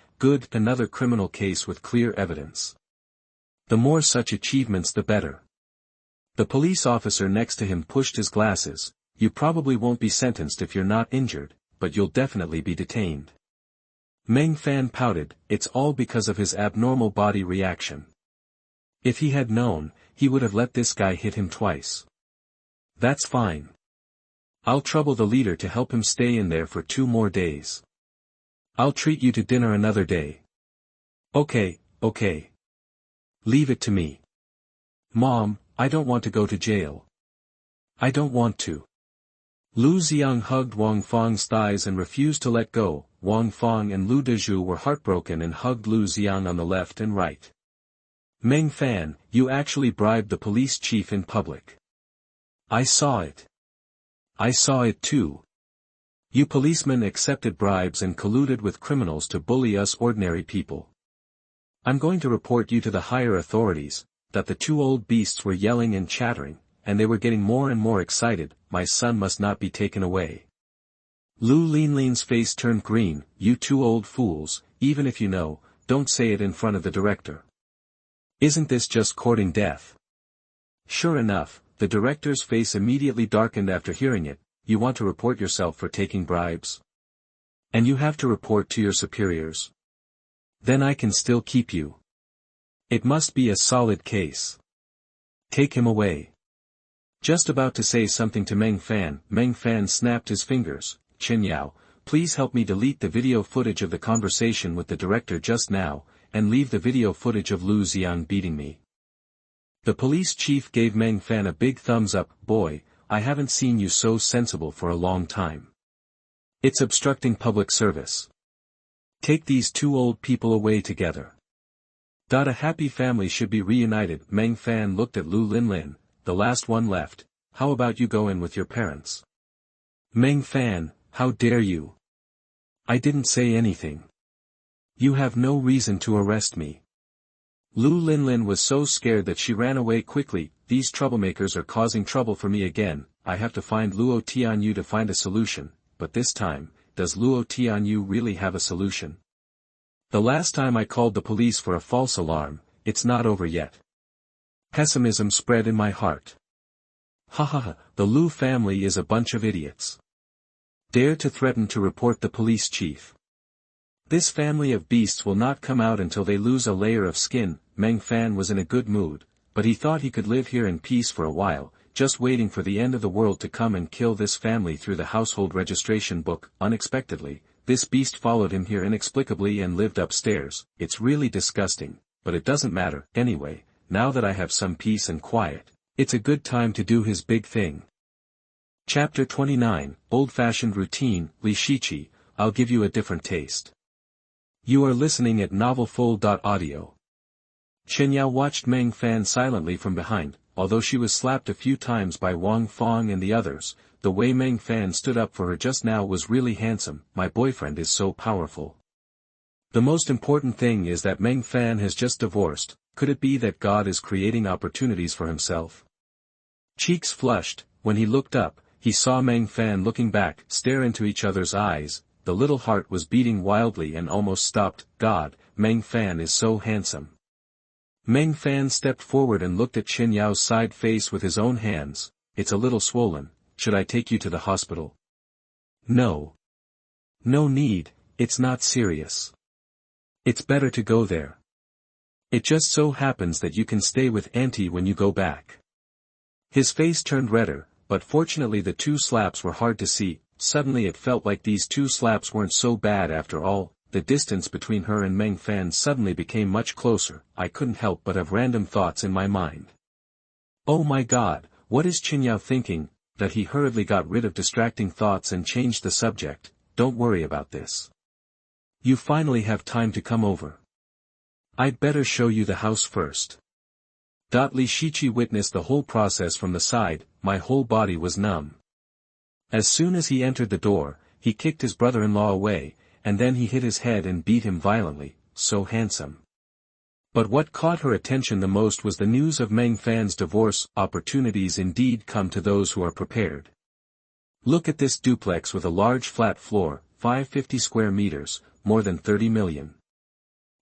another criminal case with clear evidence. The more such achievements the better. The police officer next to him pushed his glasses. You probably won't be sentenced if you're not injured, but you'll definitely be detained. Meng Fan pouted. It's all because of his abnormal body reaction. If he had known, he would have let this guy hit him twice. That's fine. I'll trouble the leader to help him stay in there for 2 more days. I'll treat you to dinner another day. Okay, okay. Leave it to me. Mom, I don't want to go to jail. I don't want to. Lu Xiang hugged Wang Fang's thighs and refused to let go. Wang Fang and Lu Dezhu were heartbroken and hugged Lu Xiang on the left and right. Meng Fan, you actually bribed the police chief in public. I saw it. I saw it too. You policemen accepted bribes and colluded with criminals to bully us ordinary people. I'm going to report you to the higher authorities, that the 2 old beasts were yelling and chattering, and they were getting more and more excited. My son must not be taken away. Lu Linlin's face turned green. You 2 old fools, even if you know, don't say it in front of the director. Isn't this just courting death? Sure enough, the director's face immediately darkened after hearing it. You want to report yourself for taking bribes? And you have to report to your superiors? Then I can still keep you. It must be a solid case. Take him away. Just about to say something to Meng Fan snapped his fingers. Chen Yao, please help me delete the video footage of the conversation with the director just now, and leave the video footage of Lu Xiang beating me. The police chief gave Meng Fan a big thumbs up. Boy, I haven't seen you so sensible for a long time. It's obstructing public service. Take these 2 old people away together. A happy family should be reunited. Meng Fan looked at Lu Linlin, the last one left. How about you go in with your parents? Meng Fan, how dare you? I didn't say anything. You have no reason to arrest me. Lu Linlin was so scared that she ran away quickly. These troublemakers are causing trouble for me again. I have to find Luo Tianyu to find a solution, but this time, does Luo Tianyu really have a solution? The last time I called the police for a false alarm, it's not over yet. Pessimism spread in my heart. Ha ha ha, the Lu family is a bunch of idiots. Dare to threaten to report the police chief. This family of beasts will not come out until they lose a layer of skin. Meng Fan was in a good mood, but he thought he could live here in peace for a while, just waiting for the end of the world to come and kill this family through the household registration book. Unexpectedly, this beast followed him here inexplicably and lived upstairs. It's really disgusting, but it doesn't matter. Anyway, now that I have some peace and quiet, it's a good time to do his big thing. Chapter 29, Old-Fashioned Routine. Li Shiqi, I'll give you a different taste. You are listening at novelfull.audio. Chen Yao watched Meng Fan silently from behind. Although she was slapped a few times by Wang Fang and the others, the way Meng Fan stood up for her just now was really handsome. My boyfriend is so powerful. The most important thing is that Meng Fan has just divorced. Could it be that God is creating opportunities for himself? Cheeks flushed. When he looked up, he saw Meng Fan looking back, stare into each other's eyes. The little heart was beating wildly and almost stopped. God, Meng Fan is so handsome. Meng Fan stepped forward and looked at Chen Yao's side face with his own hands. It's a little swollen. Should I take you to the hospital? No. No need, it's not serious. It's better to go there. It just so happens that you can stay with Auntie when you go back. His face turned redder, but fortunately the 2 slaps were hard to see. Suddenly it felt like these 2 slaps weren't so bad after all. The distance between her and Meng Fan suddenly became much closer. I couldn't help but have random thoughts in my mind. Oh my God, what is Chen Yao thinking? That he hurriedly got rid of distracting thoughts and changed the subject. Don't worry about this. You finally have time to come over. I'd better show you the house first. Li Shiqi witnessed the whole process from the side. My whole body was numb. As soon as he entered the door, he kicked his brother-in-law away, and then he hit his head and beat him violently. So handsome. But what caught her attention the most was the news of Meng Fan's divorce. Opportunities indeed come to those who are prepared. Look at this duplex with a large flat floor, 550 square meters, more than 30 million.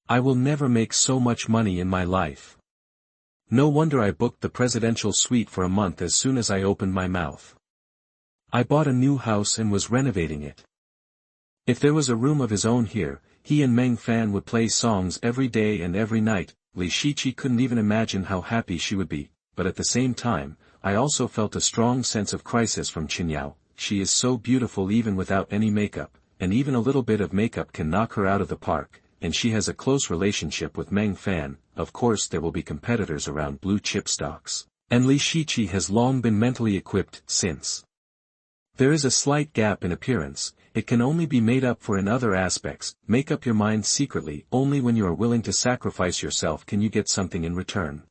I will never make so much money in my life. No wonder I booked the presidential suite for a month as soon as I opened my mouth. I bought a new house and was renovating it. If there was a room of his own here, he and Meng Fan would play songs every day and every night. Li Shiqi couldn't even imagine how happy she would be, but at the same time, I also felt a strong sense of crisis from Qinyao. She is so beautiful even without any makeup, and even a little bit of makeup can knock her out of the park, and she has a close relationship with Meng Fan. Of course there will be competitors around blue chip stocks, and Li Shiqi has long been mentally equipped since. There is a slight gap in appearance, it can only be made up for in other aspects. Make up your mind secretly. Only when you are willing to sacrifice yourself can you get something in return.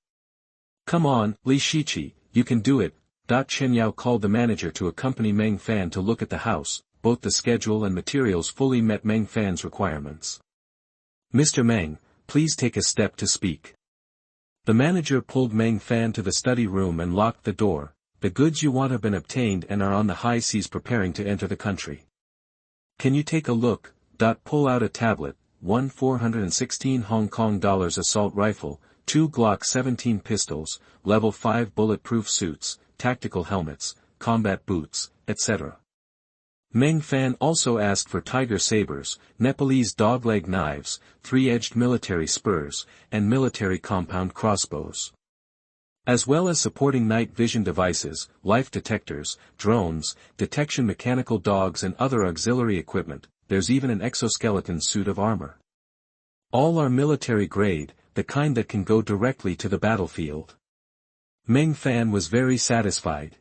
Come on, Li Shiqi, you can do it. Chen Yao called the manager to accompany Meng Fan to look at the house. Both the schedule and materials fully met Meng Fan's requirements. Mr. Meng, please take a step to speak. The manager pulled Meng Fan to the study room and locked the door. The goods you want have been obtained and are on the high seas preparing to enter the country. Can you take a look? Pull out a tablet, 416 Hong Kong dollars assault rifle, 2 Glock 17 pistols, level 5 bulletproof suits, tactical helmets, combat boots, etc. Meng Fan also asked for tiger sabers, Nepalese dogleg knives, 3-edged military spurs, and military compound crossbows. As well as supporting night vision devices, life detectors, drones, detection mechanical dogs and other auxiliary equipment. There's even an exoskeleton suit of armor. All are military grade, the kind that can go directly to the battlefield. Meng Fan was very satisfied.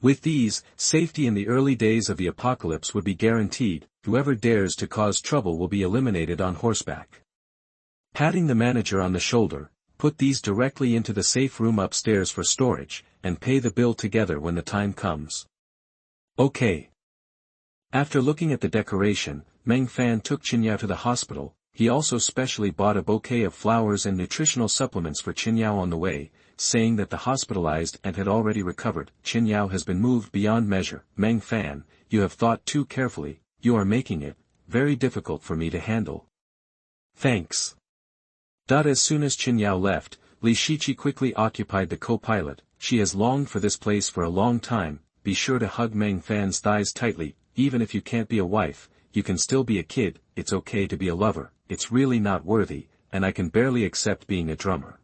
With these, safety in the early days of the apocalypse would be guaranteed. Whoever dares to cause trouble will be eliminated on horseback. Patting the manager on the shoulder, put these directly into the safe room upstairs for storage, and pay the bill together when the time comes. Okay. After looking at the decoration, Meng Fan took Qinyao to the hospital. He also specially bought a bouquet of flowers and nutritional supplements for Qinyao on the way, saying that the hospitalized and had already recovered. Qinyao has been moved beyond measure. Meng Fan, you have thought too carefully, you are making it very difficult for me to handle. Thanks. As soon as Qinyao left, Li Shiqi quickly occupied the co-pilot. She has longed for this place for a long time. Be sure to hug Meng Fan's thighs tightly. Even if you can't be a wife, you can still be a kid. It's okay to be a lover. It's really not worthy, and I can barely accept being a drummer.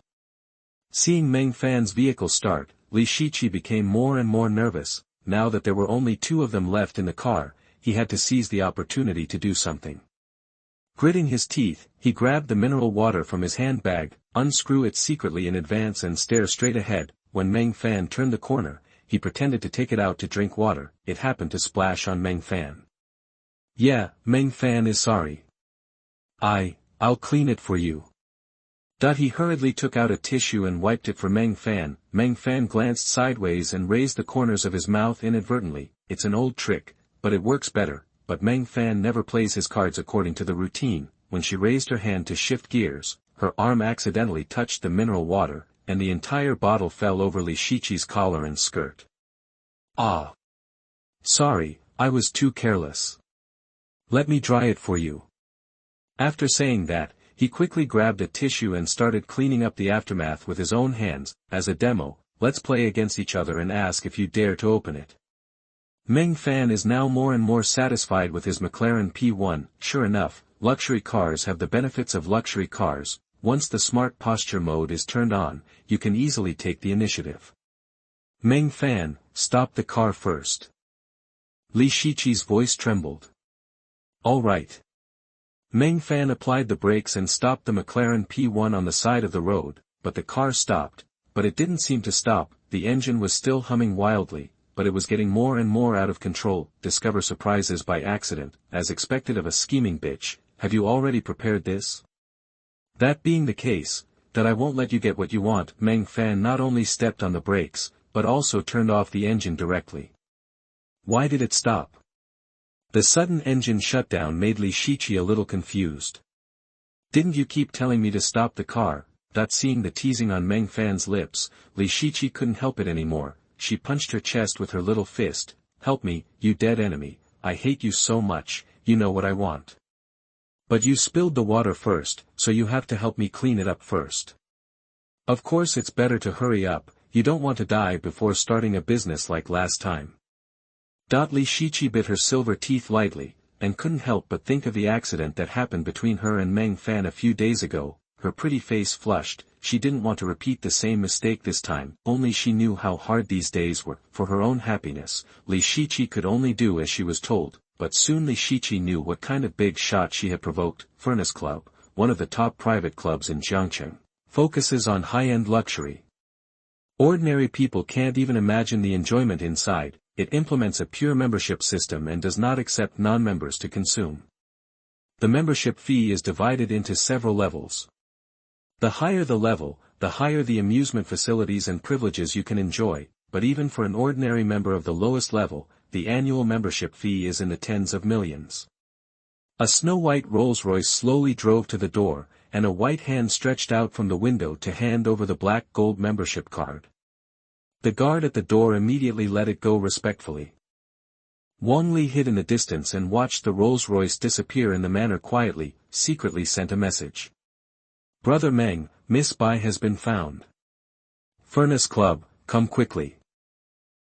Seeing Meng Fan's vehicle start, Li Shiqi became more and more nervous. Now that there were only 2 of them left in the car, he had to seize the opportunity to do something. Gritting his teeth, he grabbed the mineral water from his handbag, unscrew it secretly in advance and stare straight ahead. When Meng Fan turned the corner, he pretended to take it out to drink water. It happened to splash on Meng Fan. Yeah, Meng Fan is sorry. I'll clean it for you. He hurriedly took out a tissue and wiped it for Meng Fan. Meng Fan glanced sideways and raised the corners of his mouth inadvertently. It's an old trick, but it works better. But Meng Fan never plays his cards according to the routine. When she raised her hand to shift gears, her arm accidentally touched the mineral water, and the entire bottle fell over Li Shiqi's collar and skirt. Ah. Sorry, I was too careless. Let me dry it for you. After saying that, he quickly grabbed a tissue and started cleaning up the aftermath with his own hands. As a demo, let's play against each other and ask if you dare to open it. Meng Fan is now more and more satisfied with his McLaren P1. Sure enough, luxury cars have the benefits of luxury cars. Once the smart posture mode is turned on, you can easily take the initiative. Meng Fan, stop the car first. Li Shiqi's voice trembled. All right. Meng Fan applied the brakes and stopped the McLaren P1 on the side of the road, but the car stopped. But it didn't seem to stop. The engine was still humming wildly, but it was getting more and more out of control. Discover surprises by accident, as expected of a scheming bitch. Have you already prepared this? That being the case, that I won't let you get what you want. Meng Fan not only stepped on the brakes, but also turned off the engine directly. Why did it stop? The sudden engine shutdown made Li Shiqi a little confused. Didn't you keep telling me to stop the car? Seeing the teasing on Meng Fan's lips, Li Shiqi couldn't help it anymore. She punched her chest with her little fist. Help me, you dead enemy. I hate you so much. You know what I want. But you spilled the water first, so you have to help me clean it up first. Of course it's better to hurry up. You don't want to die before starting a business like last time. Li Shiqi bit her silver teeth lightly, and couldn't help but think of the accident that happened between her and Meng Fan a few days ago. her pretty face flushed. She didn't want to repeat the same mistake this time, only she knew how hard these days were. For her own happiness, Li Shiqi could only do as she was told, but soon Li Shiqi knew what kind of big shot she had provoked. Furnace Club, one of the top private clubs in Jiangcheng, focuses on high-end luxury. Ordinary people can't even imagine the enjoyment inside. It implements a pure membership system and does not accept non-members to consume. The membership fee is divided into several levels. The higher the level, the higher the amusement facilities and privileges you can enjoy, but even for an ordinary member of the lowest level, the annual membership fee is in the tens of millions. A snow-white Rolls-Royce slowly drove to the door, and a white hand stretched out from the window to hand over the black gold membership card. The guard at the door immediately let it go respectfully. Wang Li hid in the distance and watched the Rolls-Royce disappear in the manner quietly, secretly sent a message. Brother Meng, Miss Bai has been found. Furnace Club, come quickly.